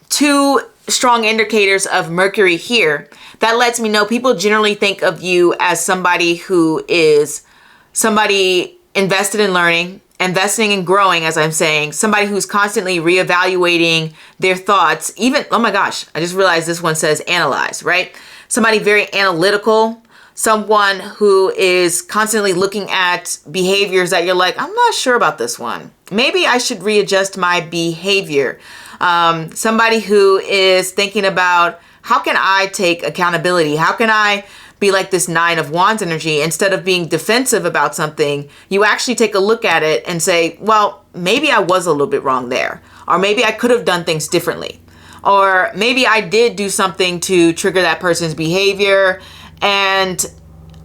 two strong indicators of Mercury here, that lets me know people generally think of you as somebody who is somebody invested in learning, investing in growing, as I'm saying, somebody who's constantly reevaluating their thoughts. Even, oh my gosh, I just realized this one says analyze, right? Somebody very analytical, someone who is constantly looking at behaviors that you're like, I'm not sure about this one. Maybe I should readjust my behavior. Somebody who is thinking about, how can I take accountability? How can I be like this 9 of Wands energy? Instead of being defensive about something, you actually take a look at it and say, well, maybe I was a little bit wrong there. Or maybe I could have done things differently. Or maybe I did do something to trigger that person's behavior and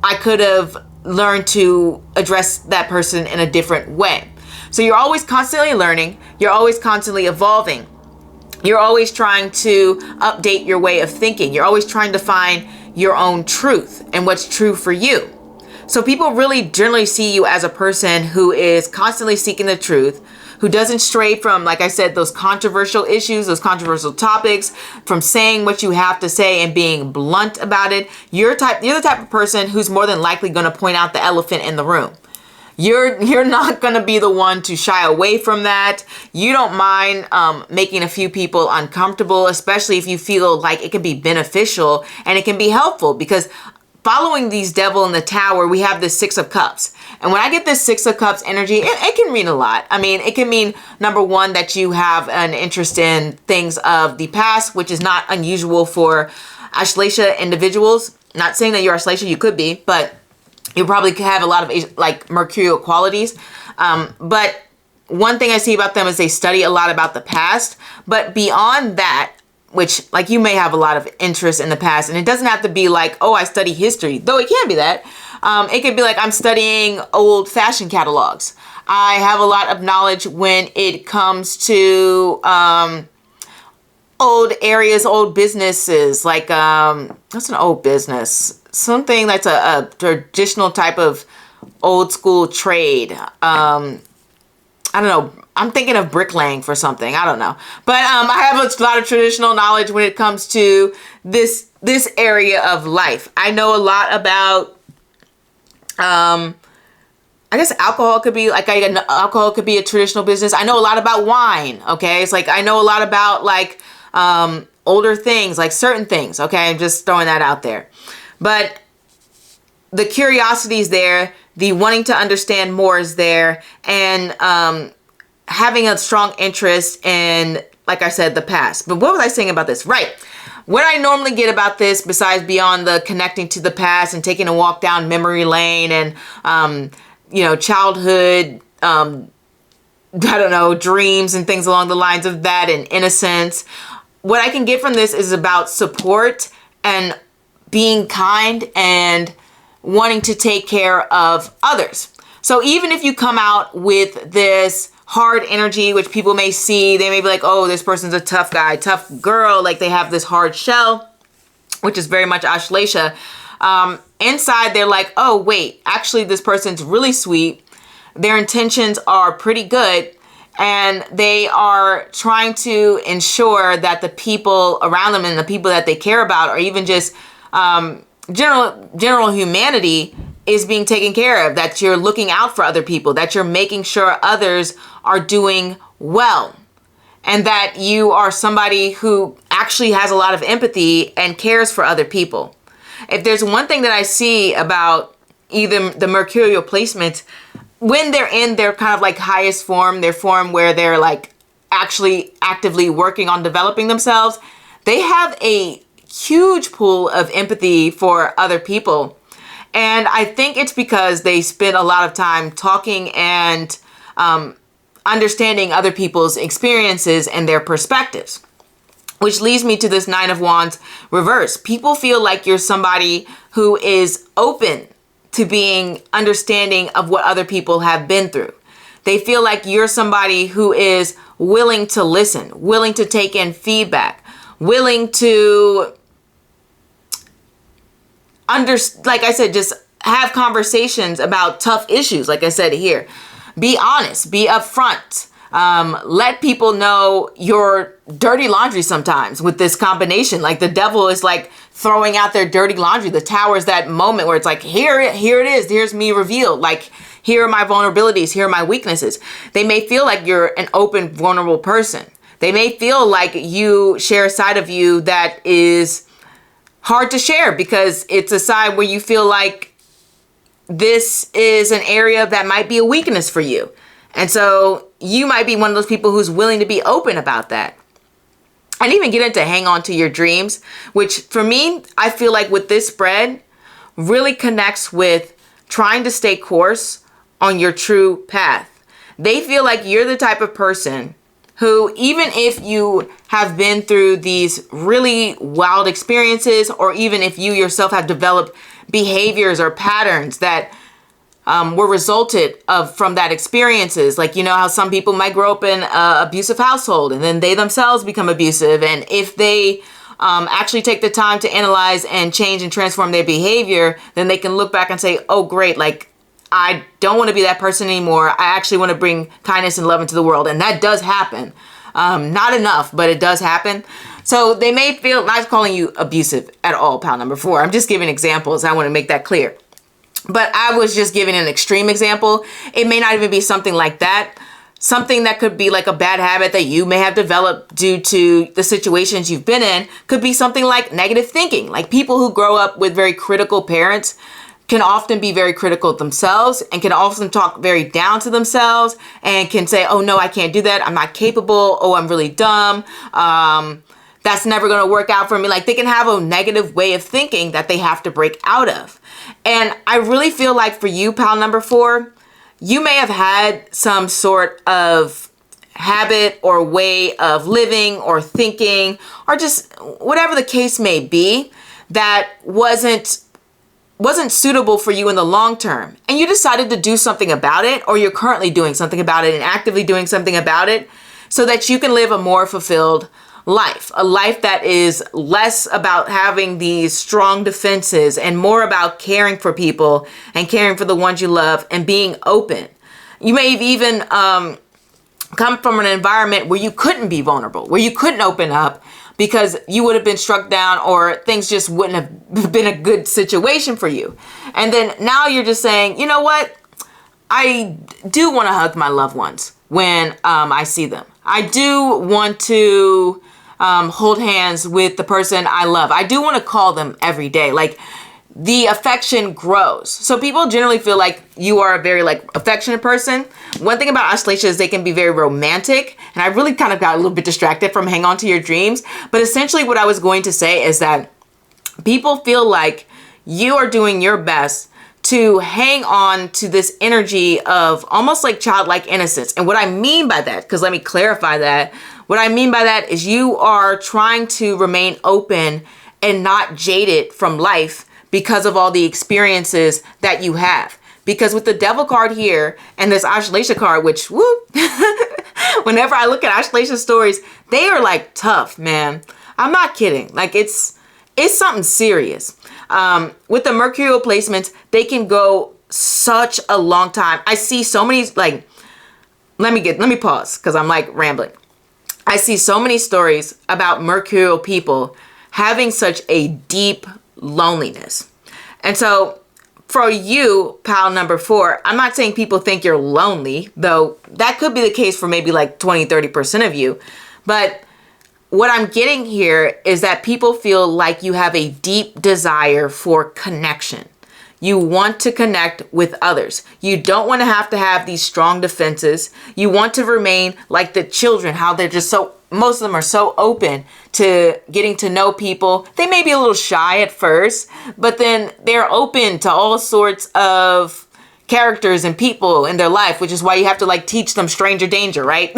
I could have learned to address that person in a different way. So you're always constantly learning. You're always constantly evolving. You're always trying to update your way of thinking. You're always trying to find your own truth and what's true for you. So people really generally see you as a person who is constantly seeking the truth, who doesn't stray from, like I said, those controversial issues, those controversial topics, from saying what you have to say and being blunt about it. You're the type of person who's more than likely going to point out the elephant in the room. You're not going to be the one to shy away from that. You don't mind making a few people uncomfortable, especially if you feel like it can be beneficial and it can be helpful, because following these devil in the tower, we have this Six of Cups. And when I get this Six of Cups energy, it can mean a lot. I mean, it can mean, number one, that you have an interest in things of the past, which is not unusual for Ashleisha individuals. Not saying that you're Ashleisha, you could be, but you probably have a lot of like mercurial qualities. But one thing I see about them is they study a lot about the past. But beyond that, which, like, you may have a lot of interest in the past, and it doesn't have to be like, oh, I study history, though it can be that. It could be like, I'm studying old fashion catalogs. I have a lot of knowledge when it comes to old areas, old businesses, like, what's an old business? Something that's a traditional type of old school trade. I don't know. I'm thinking of bricklaying for something. I don't know. But I have a lot of traditional knowledge when it comes to this area of life. I know a lot about, I guess alcohol could be like, alcohol could be a traditional business. I know a lot about wine. Okay. It's like, I know a lot about like older things, like certain things. Okay. I'm just throwing that out there. But the curiosity is there. The wanting to understand more is there. And having a strong interest in, like I said, the past. But what was I saying about this? Right. What I normally get about this, besides beyond the connecting to the past and taking a walk down memory lane and, childhood, I don't know, dreams and things along the lines of that and innocence. What I can get from this is about support and being kind and wanting to take care of others. So even if you come out with this hard energy, which people may see, they may be like, oh, this person's a tough guy, tough girl, like they have this hard shell, which is very much Ashleisha. Inside, they're like, oh, wait, actually, this person's really sweet. Their intentions are pretty good. And they are trying to ensure that the people around them and the people that they care about, or even just general humanity, is being taken care of, that you're looking out for other people, that you're making sure others are doing well, and that you are somebody who actually has a lot of empathy and cares for other people. If there's one thing that I see about either the mercurial placements, when they're in their kind of like highest form, their form where they're like actually actively working on developing themselves, they have a huge pool of empathy for other people. And I think it's because they spend a lot of time talking and understanding other people's experiences and their perspectives. Which leads me to this Nine of Wands reverse. People feel like you're somebody who is open to being understanding of what other people have been through. They feel like you're somebody who is willing to listen, willing to take in feedback, willing to like I said, just have conversations about tough issues. Like I said here, be honest, be upfront. Let people know your dirty laundry sometimes with this combination. Like the devil is like throwing out their dirty laundry. The tower is that moment where it's like, here it is. Here's me revealed. Like, here are my vulnerabilities. Here are my weaknesses. They may feel like you're an open, vulnerable person. They may feel like you share a side of you that is hard to share because it's a side where you feel like this is an area that might be a weakness for you. And so you might be one of those people who's willing to be open about that. And even get into hang on to your dreams, which for me, I feel like with this spread really connects with trying to stay course on your true path. They feel like you're the type of person who, even if you have been through these really wild experiences, or even if you yourself have developed behaviors or patterns that were resulted from that experiences. Like, you know how some people might grow up in an abusive household and then they themselves become abusive. And if they actually take the time to analyze and change and transform their behavior, then they can look back and say, oh, great, like, I don't want to be that person anymore. I actually want to bring kindness and love into the world. And that does happen. Not enough, but it does happen. So they may feel, not calling you abusive at all, pal number 4. I'm just giving examples. I want to make that clear. But I was just giving an extreme example. It may not even be something like that. Something that could be like a bad habit that you may have developed due to the situations you've been in could be something like negative thinking. Like people who grow up with very critical parents can often be very critical of themselves and can often talk very down to themselves and can say, oh no, I can't do that. I'm not capable. Oh, I'm really dumb. That's never going to work out for me. Like they can have a negative way of thinking that they have to break out of. And I really feel like for you, pal number 4, you may have had some sort of habit or way of living or thinking or just whatever the case may be that wasn't suitable for you in the long term, and you decided to do something about it, or you're currently doing something about it and actively doing something about it so that you can live a more fulfilled life, a life that is less about having these strong defenses and more about caring for people and caring for the ones you love and being open. You may have even come from an environment where you couldn't be vulnerable, where you couldn't open up, because you would have been struck down or things just wouldn't have been a good situation for you. And then now you're just saying, you know what? I do want to hug my loved ones when I see them. I do want to hold hands with the person I love. I do want to call them every day. Like the affection grows. So people generally feel like you are a very like affectionate person. One thing about Australasia is they can be very romantic. And I really kind of got a little bit distracted from hang on to your dreams. But essentially what I was going to say is that people feel like you are doing your best to hang on to this energy of almost like childlike innocence. And what I mean by that, because let me clarify that, what I mean by that is you are trying to remain open and not jaded from life because of all the experiences that you have. Because with the Devil card here and this Australasia card, which, whoop, whenever I look at Australasia stories, they are like tough, man. I'm not kidding. Like it's something serious. With the Mercurial placements, they can go such a long time. I see so many, like, let me pause because I'm like rambling. I see so many stories about Mercurial people having such a deep loneliness. And so for you, pal number 4, I'm not saying people think you're lonely, though that could be the case for maybe like 20-30% of you. But what I'm getting here is that people feel like you have a deep desire for connection. You want to connect with others. You don't want to have these strong defenses. You want to remain like the children, how they're just so, most of them are so open to getting to know people. They may be a little shy at first, but then they're open to all sorts of characters and people in their life, which is why you have to like teach them stranger danger, right?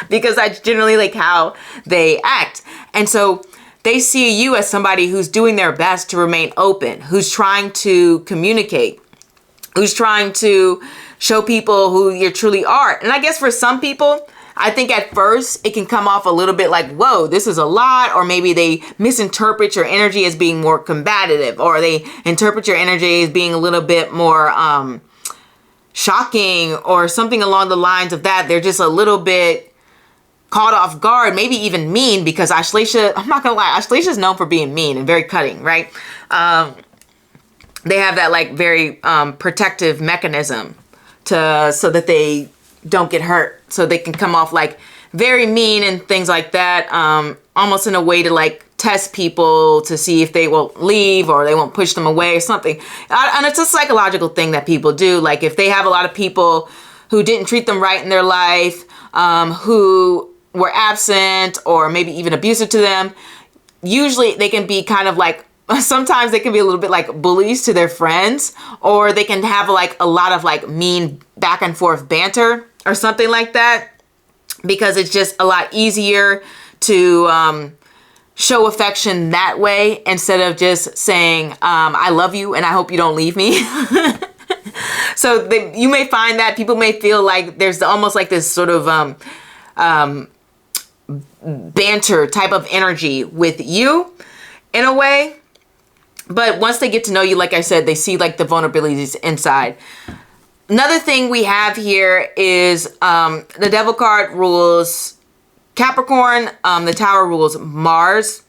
Because that's generally like how they act. And so they see you as somebody who's doing their best to remain open, who's trying to communicate, who's trying to show people who you truly are. And I guess for some people, I think at first it can come off a little bit like, whoa, this is a lot. Or maybe they misinterpret your energy as being more combative, or they interpret your energy as being a little bit more shocking or something along the lines of that. They're just a little bit caught off guard, maybe even mean, because Australasia, I'm not gonna lie, Australasia is known for being mean and very cutting, right? They have that like very protective mechanism so that they don't get hurt, so they can come off like very mean and things like that, almost in a way to like test people to see if they will leave or they won't push them away or something. And it's a psychological thing that people do. Like if they have a lot of people who didn't treat them right in their life, who were absent or maybe even abusive to them, usually they can be kind of like, sometimes they can be a little bit like bullies to their friends, or they can have like a lot of like mean back and forth banter or something like that, because it's just a lot easier to show affection that way instead of just saying, I love you and I hope you don't leave me. So you may find that people may feel like there's almost like this sort of banter type of energy with you in a way. But once they get to know you, like I said, they see like the vulnerabilities inside. Another thing we have here is the Devil card rules Capricorn, the Tower rules Mars.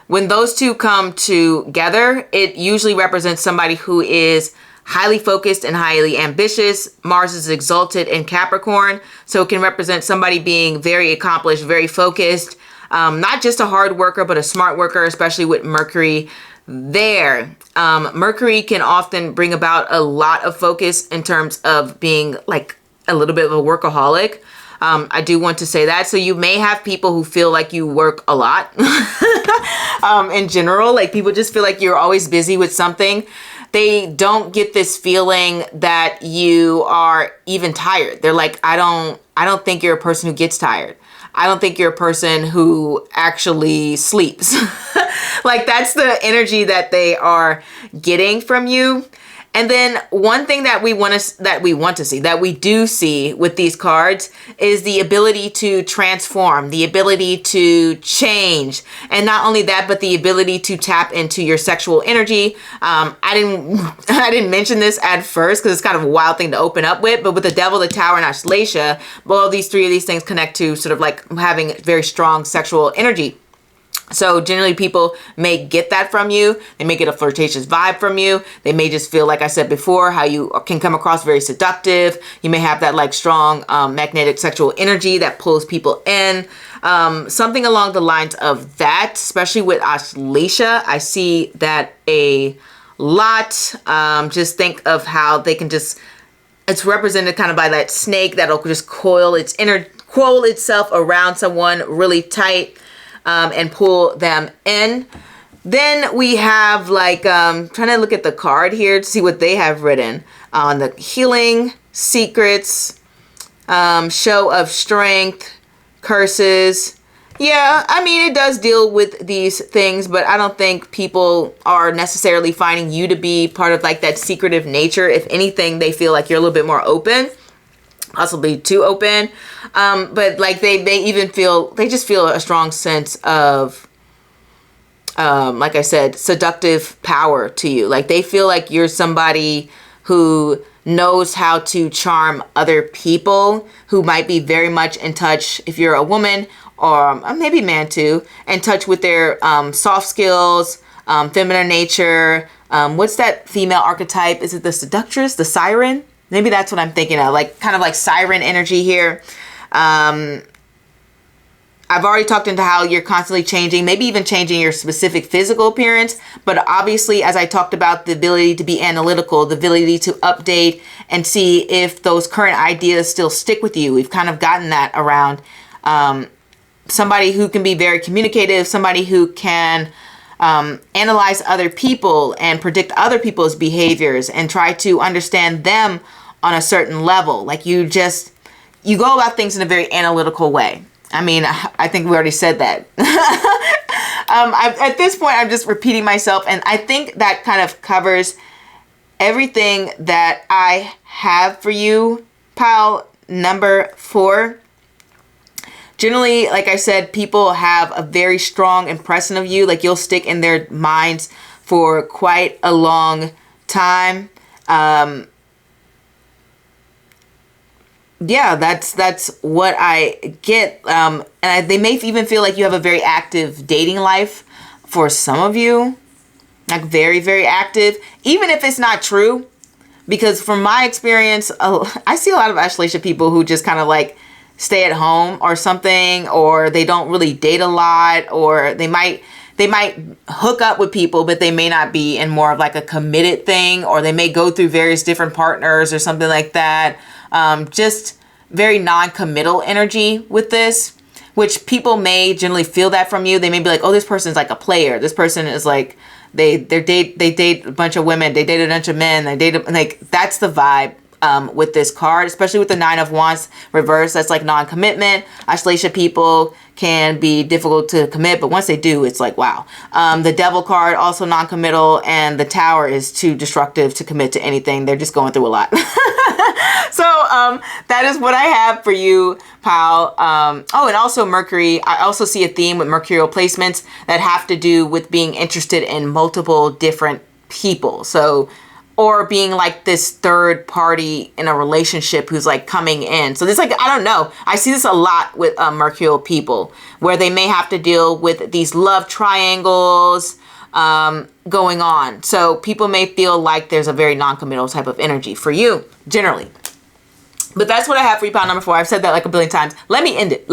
When those two come together, it usually represents somebody who is highly focused and highly ambitious. Mars is exalted in Capricorn, so it can represent somebody being very accomplished, very focused, not just a hard worker, but a smart worker, especially with Mercury there. Mercury can often bring about a lot of focus in terms of being like a little bit of a workaholic. I do want to say that. So you may have people who feel like you work a lot in general. Like people just feel like you're always busy with something. They don't get this feeling that you are even tired. They're like, I don't think you're a person who gets tired. I don't think you're a person who actually sleeps. Like that's the energy that they are getting from you. And then one thing that we do see with these cards is the ability to transform, the ability to change. And not only that, but the ability to tap into your sexual energy. I didn't mention this at first because it's kind of a wild thing to open up with, but with the Devil, the Tower, and Auslasia, well, three of these things connect to sort of like having very strong sexual energy. So generally people may get that from you. They may get a flirtatious vibe from you. They may just feel, like I said before, how you can come across very seductive. You may have that like strong magnetic sexual energy that pulls people in. Something along the lines of that, especially with Auslasia. I see that a lot. Just think of how they can just, it's represented kind of by that snake that'll just coil itself around someone really tight. And pull them in. Then we have like, trying to look at the card here to see what they have written on the healing, secrets, show of strength, curses. Yeah, I mean, it does deal with these things, but I don't think people are necessarily finding you to be part of like that secretive nature. If anything, they feel like you're a little bit more open. Possibly too open, but like they just feel a strong sense of like I said, seductive power to you. Like they feel like you're somebody who knows how to charm other people, who might be very much in touch, if you're a woman or maybe man too, in touch with their soft skills, feminine nature. What's that female archetype? Is it the seductress, the siren? Maybe that's what I'm thinking of, like kind of like siren energy here. I've already talked into how you're constantly changing, maybe even changing your specific physical appearance. But obviously, as I talked about, the ability to be analytical, the ability to update and see if those current ideas still stick with you. We've kind of gotten that around somebody who can be very communicative, somebody who can analyze other people and predict other people's behaviors and try to understand them on a certain level. Like you go about things in a very analytical way. I mean, I think we already said that. At this point, I'm just repeating myself, and I think that kind of covers everything that I have for you, pile number 4. Generally, like I said, people have a very strong impression of you. Like you'll stick in their minds for quite a long time. Yeah, that's what I get. They may even feel like you have a very active dating life for some of you. Like very, very active. Even if it's not true. Because from my experience, I see a lot of Auslasia people who just kind of like stay at home or something, or they don't really date a lot, or they might hook up with people, but they may not be in more of like a committed thing, or they may go through various different partners or something like that. Just very non-committal energy with this, which people may generally feel that from you. They may be like, oh, this person's like a player. This person is like, they date a bunch of women. They date a bunch of men. That's the vibe. With this card, especially with the 9 of Wands reverse, that's like non-commitment. Auslasia people can be difficult to commit, but once they do, it's like, wow. The Devil card, also non-committal, and the Tower is too destructive to commit to anything. They're just going through a lot. So that is what I have for you, pal. Oh, and also Mercury. I also see a theme with mercurial placements that have to do with being interested in multiple different people. So, or being like this third party in a relationship who's like coming in. So this, like, I don't know. I see this a lot with mercurial people, where they may have to deal with these love triangles going on. So people may feel like there's a very non-committal type of energy for you, generally. But that's what I have for you, pile number 4. I've said that like a billion times. Let me end it.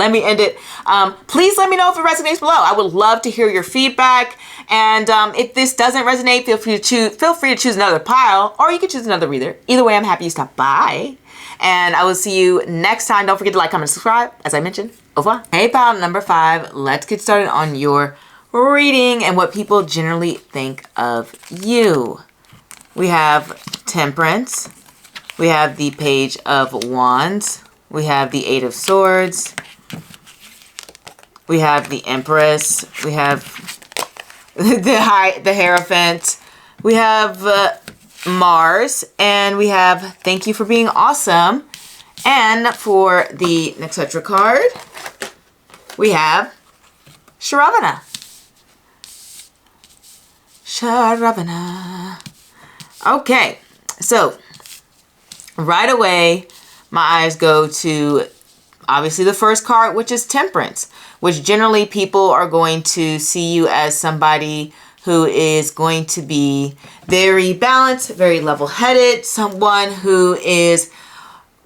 Please let me know if it resonates below. I would love to hear your feedback. And if this doesn't resonate, feel free to choose another pile, or you can choose another reader. Either way, I'm happy you stopped by. And I will see you next time. Don't forget to like, comment, and subscribe. As I mentioned, au revoir. Hey, pile number 5. Let's get started on your reading and what people generally think of you. We have Temperance. We have the Page of Wands. We have the 8 of Swords. We have the Empress. We have the Hierophant. We have Mars. And we have Thank You for Being Awesome. And for the Nexetra card, we have Sharavana. Okay, so right away, my eyes go to obviously the first card, which is Temperance, which generally people are going to see you as somebody who is going to be very balanced, very level-headed, someone who is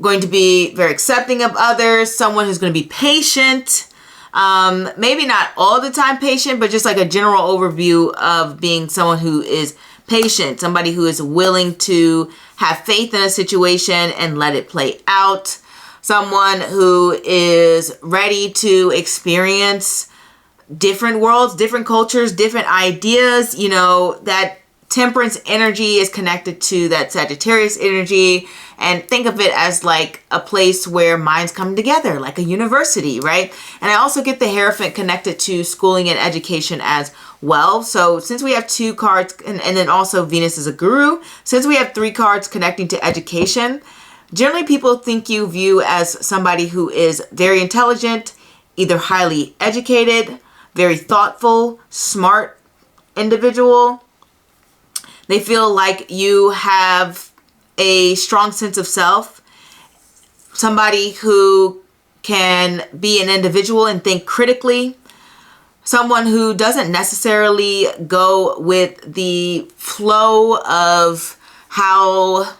going to be very accepting of others, someone who's going to be patient. Maybe not all the time patient, but just like a general overview of being someone who is patient, somebody who is willing to have faith in a situation and let it play out, someone who is ready to experience different worlds, different cultures, different ideas. You know, that Temperance energy is connected to that Sagittarius energy, and think of it as like a place where minds come together, like a university, right? And I also get the Hierophant connected to schooling and education as well. So since we have 2 cards, and then also Venus is a guru, since we have 3 cards connecting to education, generally people view as somebody who is very intelligent, either highly educated, very thoughtful, smart individual. They feel like you have a strong sense of self, somebody who can be an individual and think critically, someone who doesn't necessarily go with the flow of how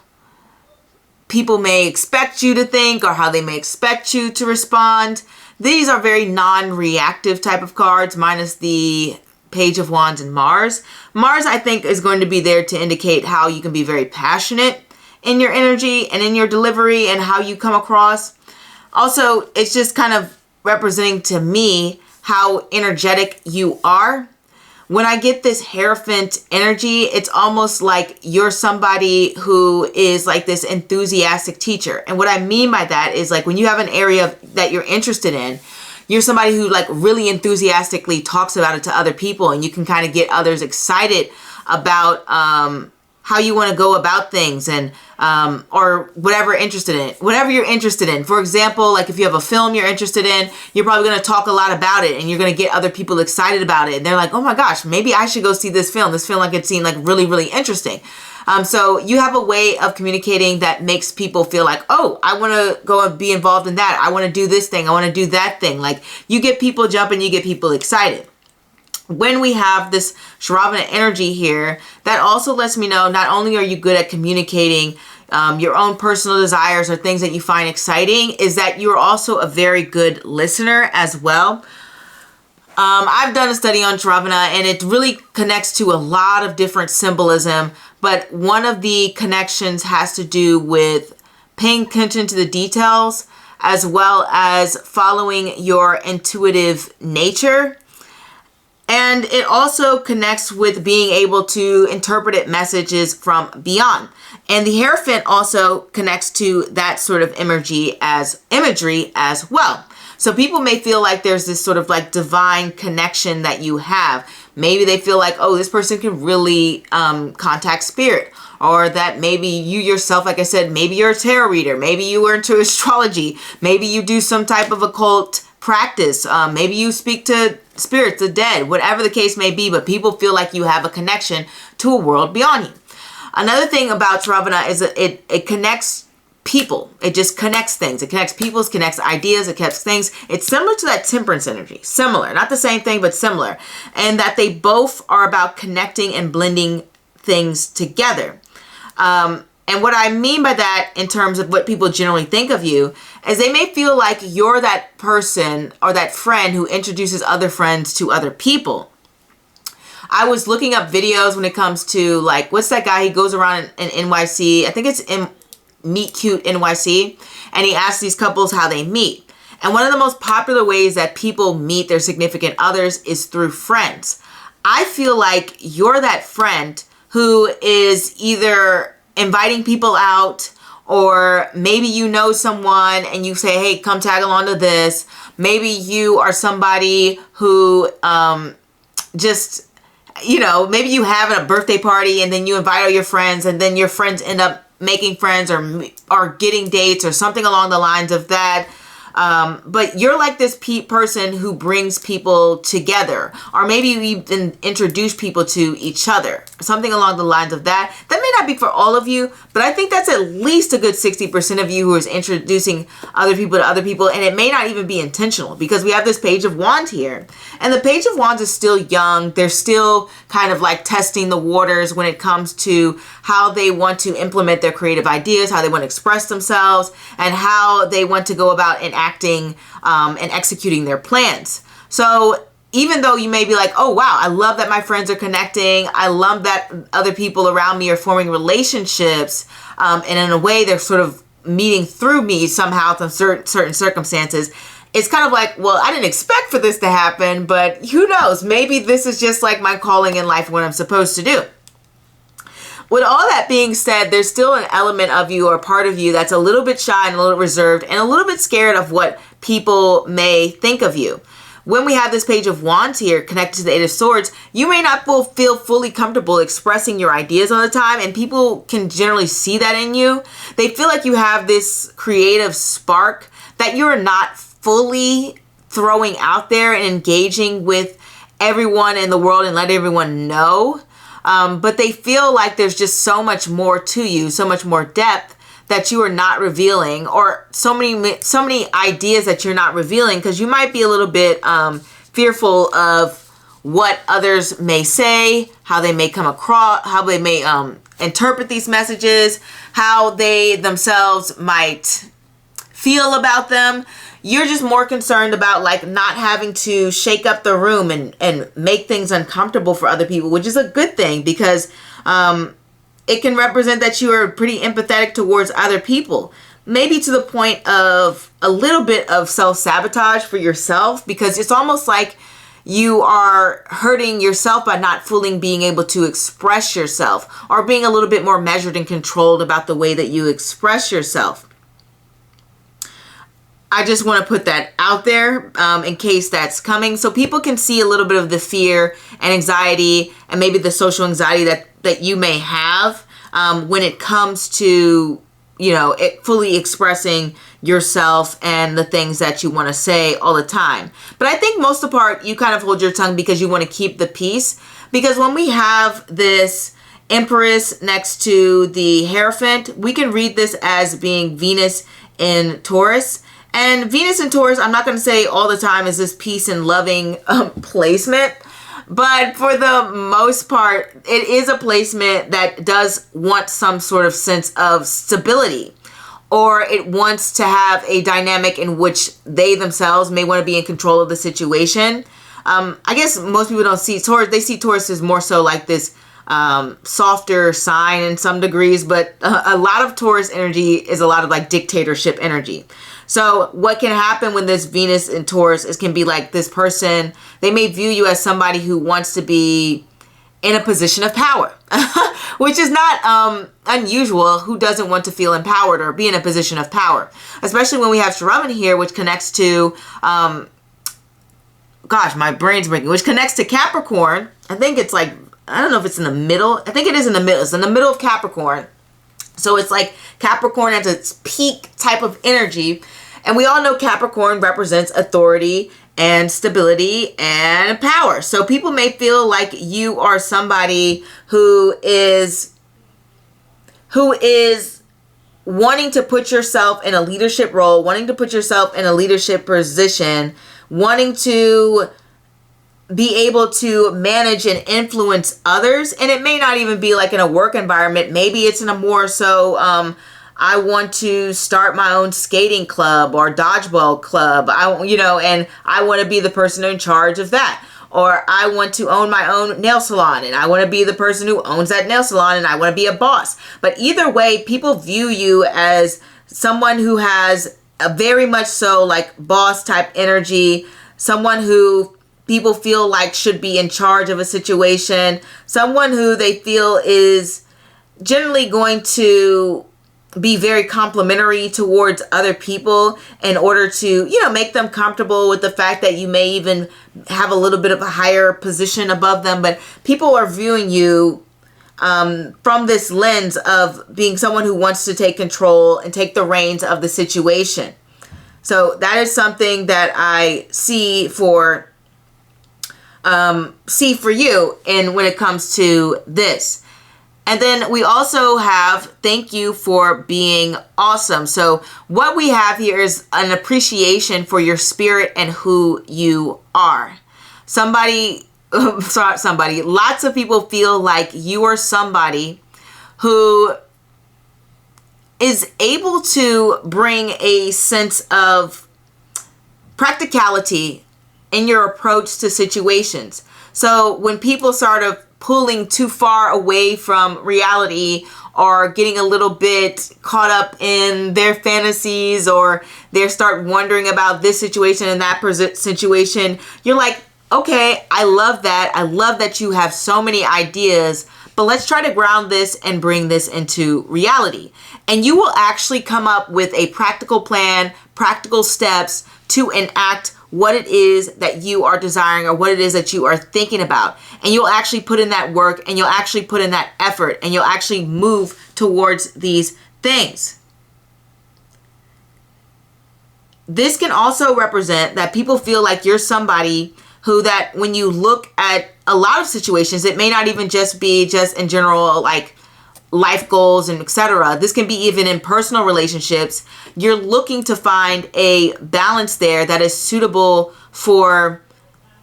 people may expect you to think or how they may expect you to respond. These are very non-reactive type of cards, minus the Page of Wands and Mars. Mars, I think, is going to be there to indicate how you can be very passionate in your energy and in your delivery and how you come across. Also, it's just kind of representing to me how energetic you are. When I get this Hierophant energy, it's almost like you're somebody who is like this enthusiastic teacher. And what I mean by that is, like, when you have an area that you're interested in, you're somebody who like really enthusiastically talks about it to other people, and you can kind of get others excited about how you want to go about things, and or whatever you're interested in. For example, like if you have a film you're interested in, you're probably going to talk a lot about it, and you're going to get other people excited about it. And they're like, oh my gosh, maybe I should go see this film. This film, like, it seemed like really, really interesting. So you have a way of communicating that makes people feel like, oh, I want to go and be involved in that. I want to do this thing. I want to do that thing. Like, you get people jumping, you get people excited. When we have this Sharavana energy here, that also lets me know not only are you good at communicating your own personal desires or things that you find exciting, is that you're also a very good listener as well. I've done a study on Sharavana, and it really connects to a lot of different symbolism, but one of the connections has to do with paying attention to the details, as well as following your intuitive nature. And it also connects with being able to interpret messages from beyond. And the Hierophant also connects to that sort of imagery as well. So people may feel like there's this sort of like divine connection that you have, Maybe they feel like, oh, this person can really contact spirit. Or that maybe you yourself, like I said, maybe you're a tarot reader. Maybe you are into astrology. Maybe you do some type of occult practice. Maybe you speak to spirits, the dead, whatever the case may be. But people feel like you have a connection to a world beyond you. Another thing about Shravana is that it connects people. It just connects things. It connects people, it connects ideas, it connects things. It's similar to that temperance energy. Similar. Not the same thing, but similar. And that they both are about connecting and blending things together. And what I mean by that in terms of what people generally think of you is they may feel like you're that person or that friend who introduces other friends to other people. I was looking up videos when it comes to like, what's that guy? He goes around in NYC. I think it's in Meet Cute NYC. And he asks these couples how they meet. And one of the most popular ways that people meet their significant others is through friends. I feel like you're that friend who is either inviting people out, or maybe you know someone and you say, hey, come tag along to this. Maybe you are somebody who just, you know, maybe you have a birthday party and then you invite all your friends and then your friends end up making friends or getting dates or something along the lines of that. But you're like this person who brings people together, or maybe you even introduce people to each other, something along the lines of that. That may not be for all of you, but I think that's at least a good 60% of you who is introducing other people to other people, and it may not even be intentional because we have this Page of Wands here, and the Page of Wands is still young. They're still kind of like testing the waters when it comes to how they want to implement their creative ideas, how they want to express themselves, and how they want to go about enacting and executing their plans. So even though you may be like, oh, wow, I love that my friends are connecting. I love that other people around me are forming relationships. And in a way, they're sort of meeting through me somehow in certain circumstances. It's kind of like, well, I didn't expect for this to happen, but who knows? Maybe this is just like my calling in life, what I'm supposed to do. With all that being said, there's still an element of you or part of you that's a little bit shy and a little reserved and a little bit scared of what people may think of you. When we have this Page of Wands here connected to the Eight of Swords, you may not feel fully comfortable expressing your ideas all the time, and people can generally see that in you. They feel like you have this creative spark that you're not fully throwing out there and engaging with everyone in the world and let everyone know. But they feel like there's just so much more to you, so much more depth that you are not revealing, or so many ideas that you're not revealing because you might be a little bit fearful of what others may say, how they may come across, how they may interpret these messages, how they themselves might feel about them. You're just more concerned about like not having to shake up the room and make things uncomfortable for other people, which is a good thing because it can represent that you are pretty empathetic towards other people. Maybe to the point of a little bit of self-sabotage for yourself, because it's almost like you are hurting yourself by not fully being able to express yourself, or being a little bit more measured and controlled about the way that you express yourself. I just want to put that out there in case that's coming, so people can see a little bit of the fear and anxiety and maybe the social anxiety that you may have when it comes to, you know, fully expressing yourself and the things that you want to say all the time. But I think most of the part you kind of hold your tongue because you want to keep the peace, because when we have this Empress next to the Hierophant, we can read this as being Venus in Taurus. And Venus in Taurus, I'm not going to say all the time is this peace and loving placement, but for the most part, it is a placement that does want some sort of sense of stability, or it wants to have a dynamic in which they themselves may want to be in control of the situation. I guess most people don't see Taurus. They see Taurus as more so like this softer sign in some degrees, but a lot of Taurus energy is a lot of like dictatorship energy. So what can happen when this Venus in Taurus can be like this person, they may view you as somebody who wants to be in a position of power, which is not unusual. Who doesn't want to feel empowered or be in a position of power? Especially when we have Shravana here, which connects to, gosh, my brain's breaking, which connects to Capricorn, I think it's like, I don't know if it's in the middle. I think it is in the middle. It's in the middle of Capricorn. So it's like Capricorn at its peak type of energy. And we all know Capricorn represents authority and stability and power. So people may feel like you are somebody who is wanting to put yourself in a leadership role, wanting to put yourself in a leadership position, wanting to be able to manage and influence others. And it may not even be like in a work environment. Maybe it's in a more so, I want to start my own skating club or dodgeball club. And I want to be the person in charge of that. Or I want to own my own nail salon and I want to be the person who owns that nail salon and I want to be a boss. But either way, people view you as someone who has a very much so like boss type energy, someone who people feel like should be in charge of a situation, someone who they feel is generally going to be very complimentary towards other people in order to, make them comfortable with the fact that you may even have a little bit of a higher position above them. But people are viewing you from this lens of being someone who wants to take control and take the reins of the situation. So that is something that I see for you and when it comes to this. And then we also have thank you for being awesome. So what we have here is an appreciation for your spirit and who you are. Lots of people feel like you are somebody who is able to bring a sense of practicality in your approach to situations. So when people sort of pulling too far away from reality or getting a little bit caught up in their fantasies or they start wondering about this situation and that situation, you're like, okay, I love that. I love that you have so many ideas, but let's try to ground this and bring this into reality. And you will actually come up with a practical plan, practical steps to enact what it is that you are desiring or what it is that you are thinking about. And you'll actually put in that work and you'll actually put in that effort and you'll actually move towards these things. This can also represent that people feel like you're somebody who that when you look at a lot of situations, it may not even just be just in general, like life goals and etc. This can be even in personal relationships. You're looking to find a balance there that is suitable for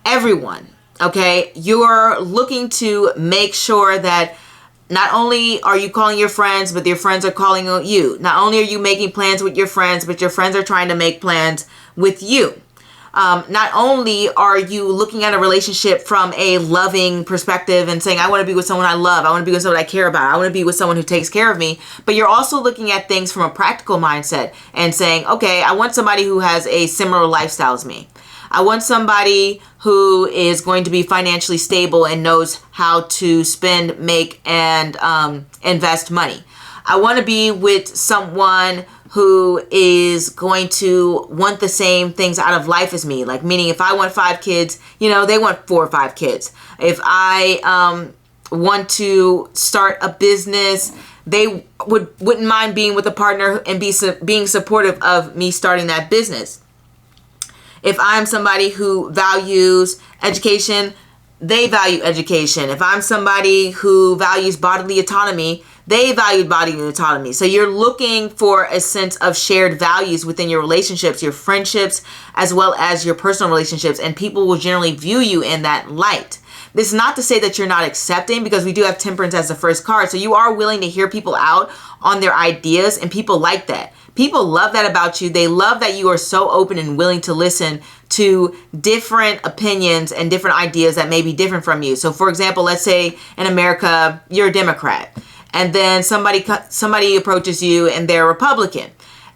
everyone. Okay. You're looking to make sure that not only are you calling your friends, but your friends are calling you. Not only are you making plans with your friends, but your friends are trying to make plans with you. Not only are you looking at a relationship from a loving perspective and saying, I want to be with someone I love. I want to be with someone I care about. I want to be with someone who takes care of me. But you're also looking at things from a practical mindset and saying, okay, I want somebody who has a similar lifestyle as me. I want somebody who is going to be financially stable and knows how to spend, make, and invest money. I want to be with someone who is going to want the same things out of life as me. Like, meaning if I want 5 kids, they want 4 or 5 kids. If I want to start a business, they wouldn't mind being with a partner and being supportive of me starting that business. If I'm somebody who values education, they value education. If I'm somebody who values bodily autonomy, they value bodily autonomy. So you're looking for a sense of shared values within your relationships, your friendships, as well as your personal relationships. And people will generally view you in that light. This is not to say that you're not accepting, because we do have temperance as the first card. So you are willing to hear people out on their ideas, and people like that. People love that about you. They love that you are so open and willing to listen to different opinions and different ideas that may be different from you. So for example, let's say in America, you're a Democrat, and then somebody approaches you and they're Republican,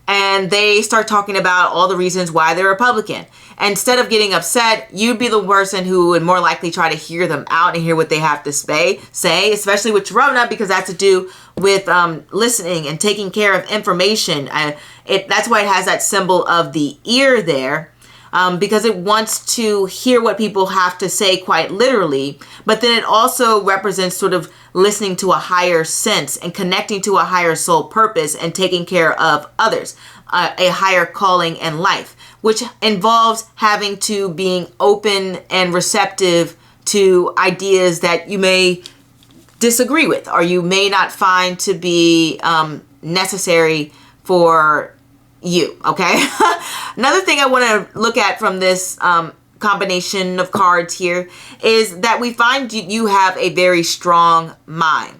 and they start talking about all the reasons why they're Republican. And instead of getting upset, you'd be the person who would more likely try to hear them out and hear what they have to say, especially with Corona, because that's to do with listening and taking care of information. That's why it has that symbol of the ear there. because it wants to hear what people have to say quite literally. But then it also represents sort of listening to a higher sense and connecting to a higher soul purpose and taking care of others, a higher calling in life, which involves having to being open and receptive to ideas that you may disagree with or you may not find to be necessary for you. Okay. Another thing I want to look at from this combination of cards here is that we find you have a very strong mind.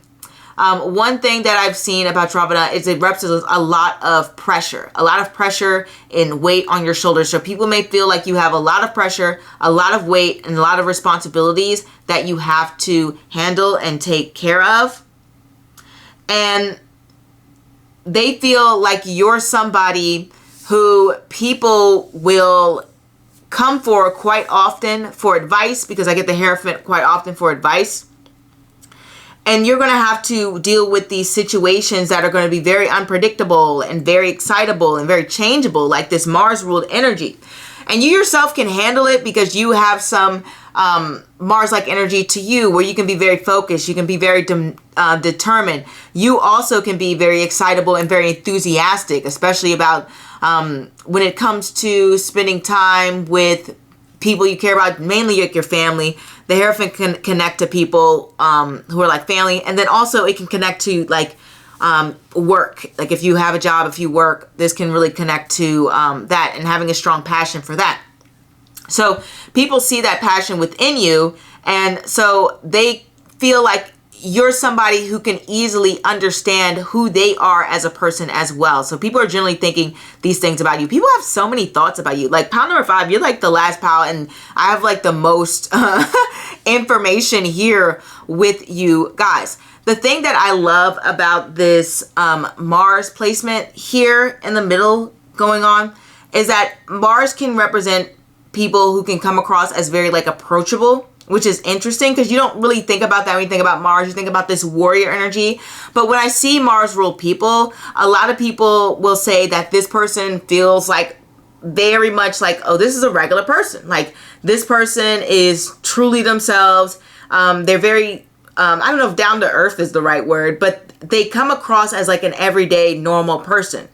One thing that I've seen about Ravana is it represents a lot of pressure and weight on your shoulders. So people may feel like you have a lot of pressure, a lot of weight, and a lot of responsibilities that you have to handle and take care of. And they feel like you're somebody who people will come for quite often for advice, because I get the Hierophant quite often for advice. And you're going to have to deal with these situations that are going to be very unpredictable and very excitable and very changeable, like this Mars ruled energy. And you yourself can handle it because you have some Mars-like energy to you where you can be very focused. You can be very determined. You also can be very excitable and very enthusiastic, especially about when it comes to spending time with people you care about, mainly like your family. The Hierophant can connect to people who are like family. And then also it can connect to like work. Like if you have a job, if you work, this can really connect to that and having a strong passion for that. So people see that passion within you. And so they feel like you're somebody who can easily understand who they are as a person as well. So people are generally thinking these things about you. People have so many thoughts about you. Like pile number 5, you're like the last pile, and I have like the most information here with you guys. The thing that I love about this Mars placement here in the middle going on is that Mars can represent people who can come across as very like approachable, which is interesting because you don't really think about that when you think about Mars. You think about this warrior energy. But when I see Mars ruled people, a lot of people will say that this person feels like very much like, oh, this is a regular person. Like this person is truly themselves. They're very, I don't know if down to earth is the right word, but they come across as like an everyday normal person.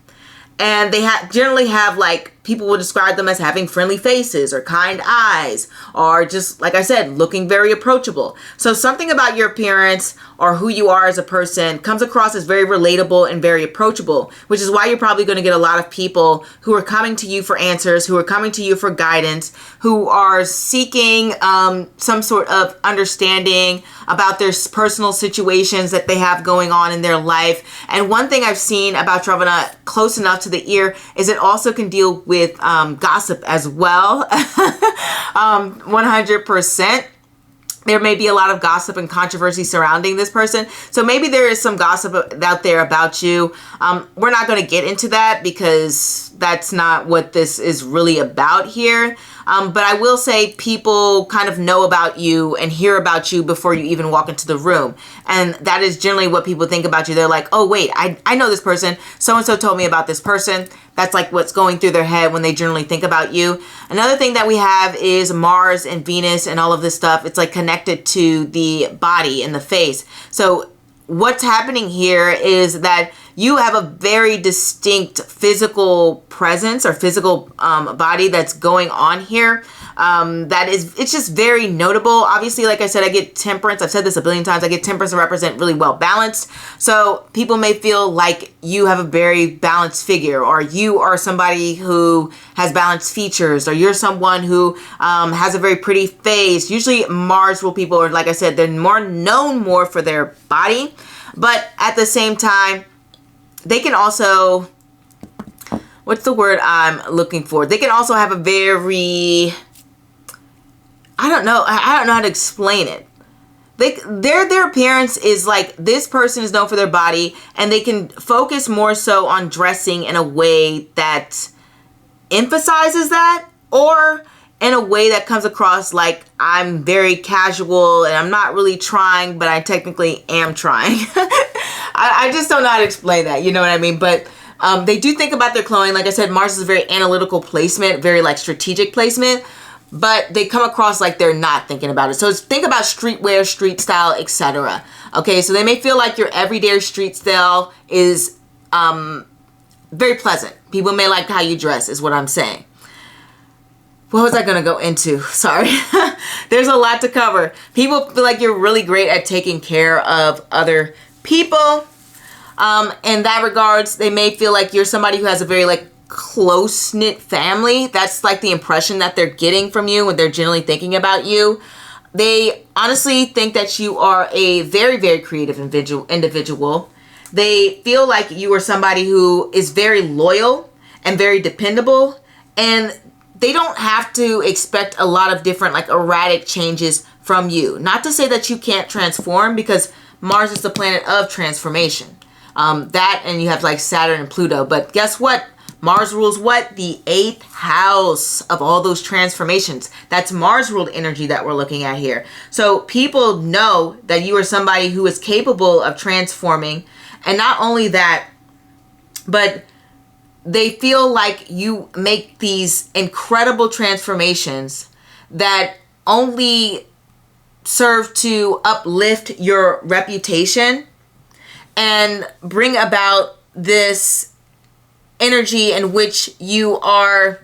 And they generally have like, people will describe them as having friendly faces or kind eyes, or just, like I said, looking very approachable. So something about your appearance or who you are as a person comes across as very relatable and very approachable, which is why you're probably going to get a lot of people who are coming to you for answers, who are coming to you for guidance, who are seeking some sort of understanding about their personal situations that they have going on in their life. And one thing I've seen about Ravana close enough to the ear is it also can deal with gossip as well. 100%. There may be a lot of gossip and controversy surrounding this person. So maybe there is some gossip out there about you. We're not going to get into that because that's not what this is really about here. But I will say people kind of know about you and hear about you before you even walk into the room. And that is generally what people think about you. They're like, oh, wait, I know this person. So-and-so told me about this person. That's like what's going through their head when they generally think about you. Another thing that we have is Mars and Venus and all of this stuff. It's like connected to the body and the face. So what's happening here is that you have a very distinct physical presence or physical body that's going on here. It's just very notable. Obviously, like I said, I get temperance. I've said this a billion times. I get temperance to represent really well balanced. So people may feel like you have a very balanced figure, or you are somebody who has balanced features, or you're someone who has a very pretty face. Usually Mars rule people are, like I said, they're known for their body, but at the same time, they can also, what's the word I'm looking for? They can also have a very, I don't know how to explain it. Their appearance is like, this person is known for their body, and they can focus more so on dressing in a way that emphasizes that, or in a way that comes across like I'm very casual and I'm not really trying, but I technically am trying. I just don't know how to explain that, you know what I mean? But They do think about their clothing. Like I said, Mars is a very analytical placement, very like strategic placement, but they come across like they're not thinking about it. So think about streetwear, street style, etc. Okay, so they may feel like your everyday street style is very pleasant. People may like how you dress, is what I'm saying. What was I going to go into? Sorry. There's a lot to cover. People feel like you're really great at taking care of other people. In that regards, they may feel like you're somebody who has a very like close-knit family. That's like the impression that they're getting from you when they're generally thinking about you. They honestly think that you are a very, very creative individual. They feel like you are somebody who is very loyal and very dependable, and they don't have to expect a lot of different like erratic changes from you. Not to say that you can't transform, because Mars is the planet of transformation. That, and you have like Saturn and Pluto. But guess what? Mars rules what? The 8th house of all those transformations. That's Mars ruled energy that we're looking at here. So people know that you are somebody who is capable of transforming. And not only that, but they feel like you make these incredible transformations that only serve to uplift your reputation and bring about this energy in which you are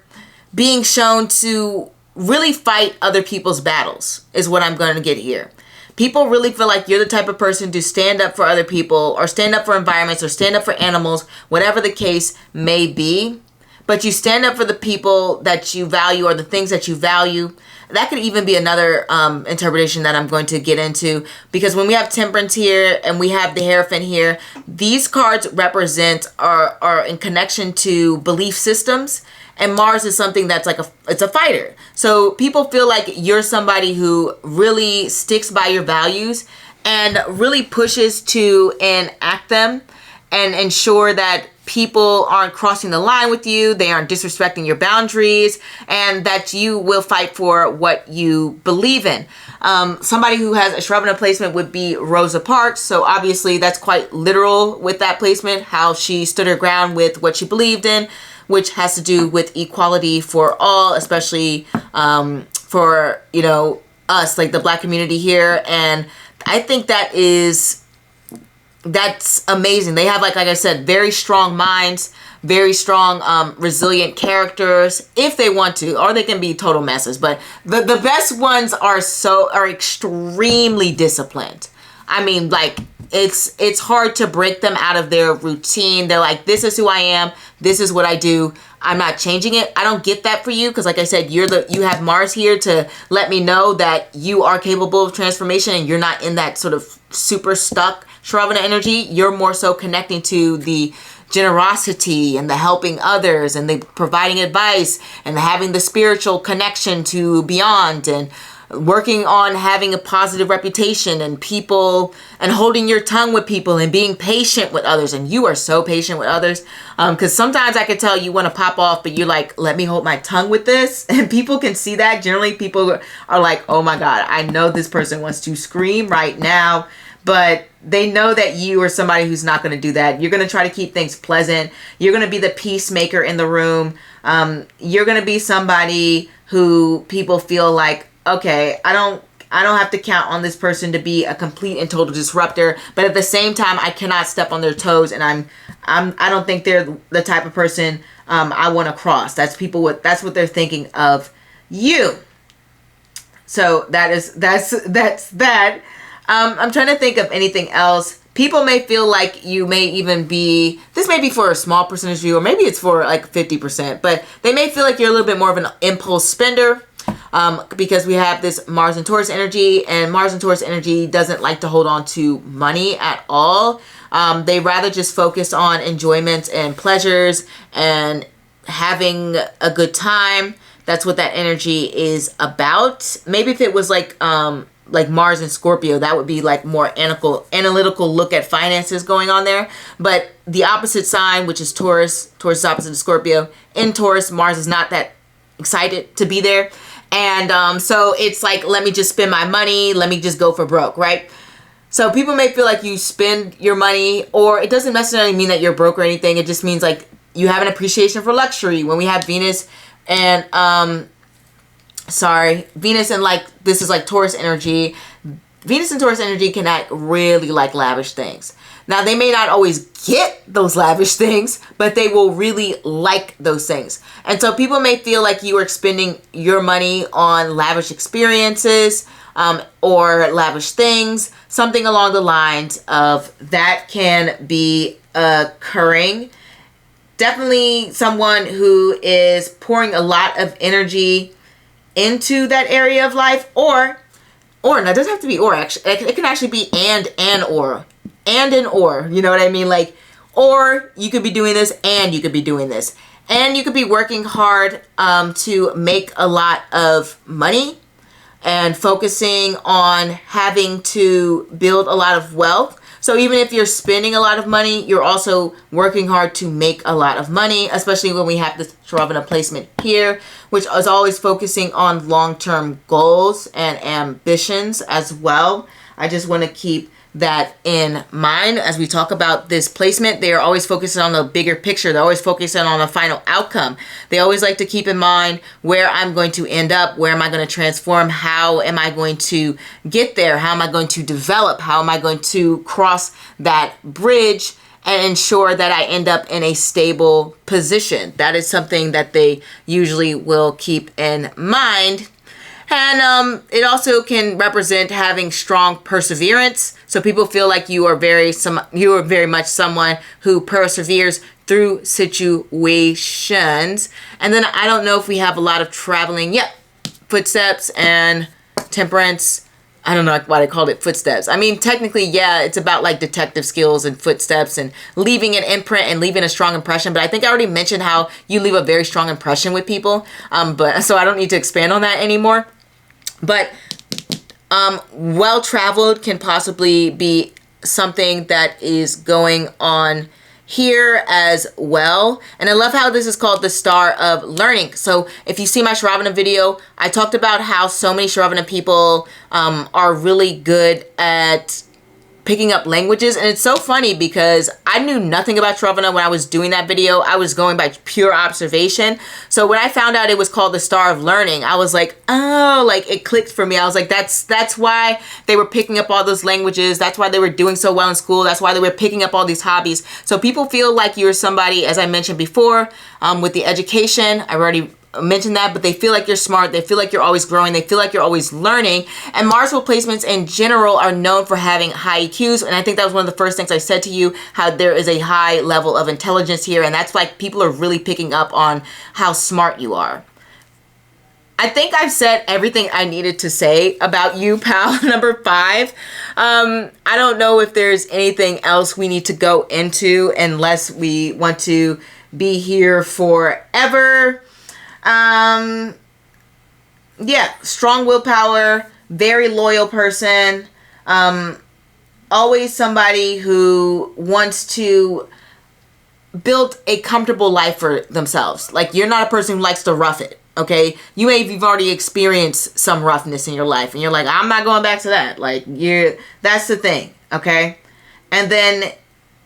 being shown to really fight other people's battles, is what I'm going to get here. People really feel like you're the type of person to stand up for other people, or stand up for environments, or stand up for animals, whatever the case may be. But you stand up for the people that you value, or the things that you value. That could even be another interpretation that I'm going to get into, because when we have Temperance here and we have the Hierophant here, these cards represent are in connection to belief systems, and Mars is something that's like it's a fighter. So people feel like you're somebody who really sticks by your values and really pushes to enact them and ensure that people aren't crossing the line with you, they aren't disrespecting your boundaries, and that you will fight for what you believe in. Somebody who has a Shravana placement would be Rosa Parks, so obviously that's quite literal with that placement, how she stood her ground with what she believed in, which has to do with equality for all, especially for, you know, us, like the Black community here. And I think that's amazing. They have, like I said, very strong minds, very strong, resilient characters if they want to, or they can be total messes. But the best ones are extremely disciplined. I mean, like, it's hard to break them out of their routine. They're like, this is who I am. This is what I do. I'm not changing it. I don't get that for you, because like I said, you have Mars here to let me know that you are capable of transformation, and you're not in that sort of super stuck Shravana energy. You're more so connecting to the generosity and the helping others and the providing advice and having the spiritual connection to beyond, and working on having a positive reputation and people, and holding your tongue with people and being patient with others. And you are so patient with others, because sometimes I could tell you want to pop off, but you're like, let me hold my tongue with this. And people can see that. Generally people are like, oh my God, I know this person wants to scream right now, but they know that you are somebody who's not going to do that. You're going to try to keep things pleasant. You're going to be the peacemaker in the room. You're going to be somebody who people feel like, okay, I don't have to count on this person to be a complete and total disruptor, but at the same time, I cannot step on their toes, and I don't think they're the type of person I want to cross. That's what they're thinking of you. So that's that. I'm trying to think of anything else. People may feel like you may even be, this may be for a small percentage of you, or maybe it's for like 50%, but they may feel like you're a little bit more of an impulse spender, because we have this Mars and Taurus energy, and Mars and Taurus energy doesn't like to hold on to money at all. They rather just focus on enjoyments and pleasures and having a good time. That's what that energy is about. Maybe if it was like Mars and Scorpio, that would be like more analytical look at finances going on there. But the opposite sign, which is Taurus is opposite to Scorpio. In Taurus, Mars is not that excited to be there. And so it's like, let me just spend my money. Let me just go for broke, right? So people may feel like you spend your money, or it doesn't necessarily mean that you're broke or anything. It just means like you have an appreciation for luxury. When we have Venus and Venus and like, this is like Taurus energy. Venus and Taurus energy can act really like lavish things. Now, they may not always get those lavish things, but they will really like those things. And so people may feel like you are spending your money on lavish experiences or lavish things, something along the lines of that can be occurring. Definitely someone who is pouring a lot of energy into that area of life, or now it doesn't have to be or, actually it can actually be and or, you know what I mean? Like, or you could be doing this and you could be doing this, and you could be working hard to make a lot of money and focusing on having to build a lot of wealth. So even if you're spending a lot of money, you're also working hard to make a lot of money, especially when we have this Shravana placement here, which is always focusing on long-term goals and ambitions as well. I just want to keep that in mind as we talk about this placement. They are always focusing on the bigger picture. They're always focusing on the final outcome. They always like to keep in mind where I'm going to end up, where am I going to transform, how am I going to get there, how am I going to develop, how am I going to cross that bridge and ensure that I end up in a stable position. That is something that they usually will keep in mind. And it also can represent having strong perseverance. So people feel like you are very much someone who perseveres through situations. And then I don't know if we have a lot of traveling. Yep, footsteps and temperance. I don't know why they called it footsteps. I mean, technically, yeah, it's about like detective skills and footsteps and leaving an imprint and leaving a strong impression. But I think I already mentioned how you leave a very strong impression with people. But so I don't need to expand on that anymore. But well-traveled can possibly be something that is going on here as well. And I love how this is called the Star of Learning. So if you see my Shravana video, I talked about how so many Shravana people are really good at picking up languages. And it's so funny because I knew nothing about Shravana when I was doing that video. I was going by pure observation. So when I found out it was called the Star of Learning, I was like, oh, like it clicked for me. I was like, that's why they were picking up all those languages. That's why they were doing so well in school. That's why they were picking up all these hobbies. So people feel like you're somebody, as I mentioned before, with the education. I've already mentioned that, but they feel like you're smart. They feel like you're always growing. They feel like you're always learning. And Mars placements in general are known for having high EQs. And I think that was one of the first things I said to you, how there is a high level of intelligence here. And that's like people are really picking up on how smart you are. I think I've said everything I needed to say about you, pal, number 5. I don't know if there's anything else we need to go into unless we want to be here forever. Yeah, strong willpower, very loyal person, always somebody who wants to build a comfortable life for themselves. Like, you're not a person who likes to rough it, okay? You've already experienced some roughness in your life, and you're like, I'm not going back to that. Like, that's the thing, okay? And then,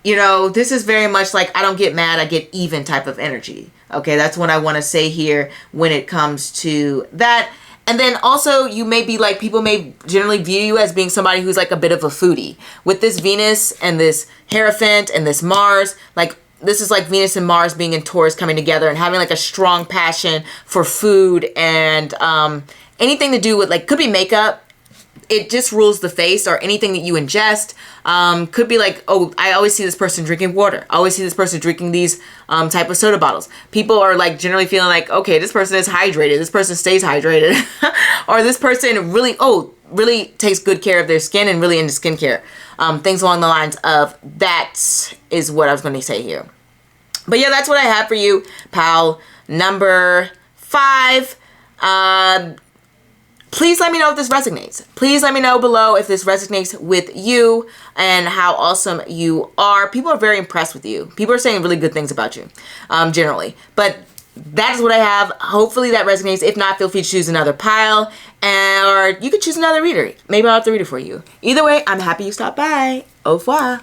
you know, this is very much like, I don't get mad, I get even type of energy. Okay, that's what I want to say here when it comes to that. And then also, you may be like, people may generally view you as being somebody who's like a bit of a foodie. With this Venus and this Hierophant and this Mars, like, this is like Venus and Mars being in Taurus coming together and having like a strong passion for food and anything to do with, like, could be makeup. It just rules the face, or anything that you ingest. Could be like, oh, I always see this person drinking water. I always see this person drinking these type of soda bottles. People are like generally feeling like, okay, this person is hydrated. This person stays hydrated. Or this person really takes good care of their skin and really into skincare. Things along the lines of that is what I was going to say here. But yeah, that's what I have for you, pal. Number 5. Please let me know if this resonates. Please let me know below if this resonates with you and how awesome you are. People are very impressed with you. People are saying really good things about you, generally. But that is what I have. Hopefully that resonates. If not, feel free to choose another pile. Or card, you could choose another reader. Maybe I'll have to read it for you. Either way, I'm happy you stopped by. Au revoir.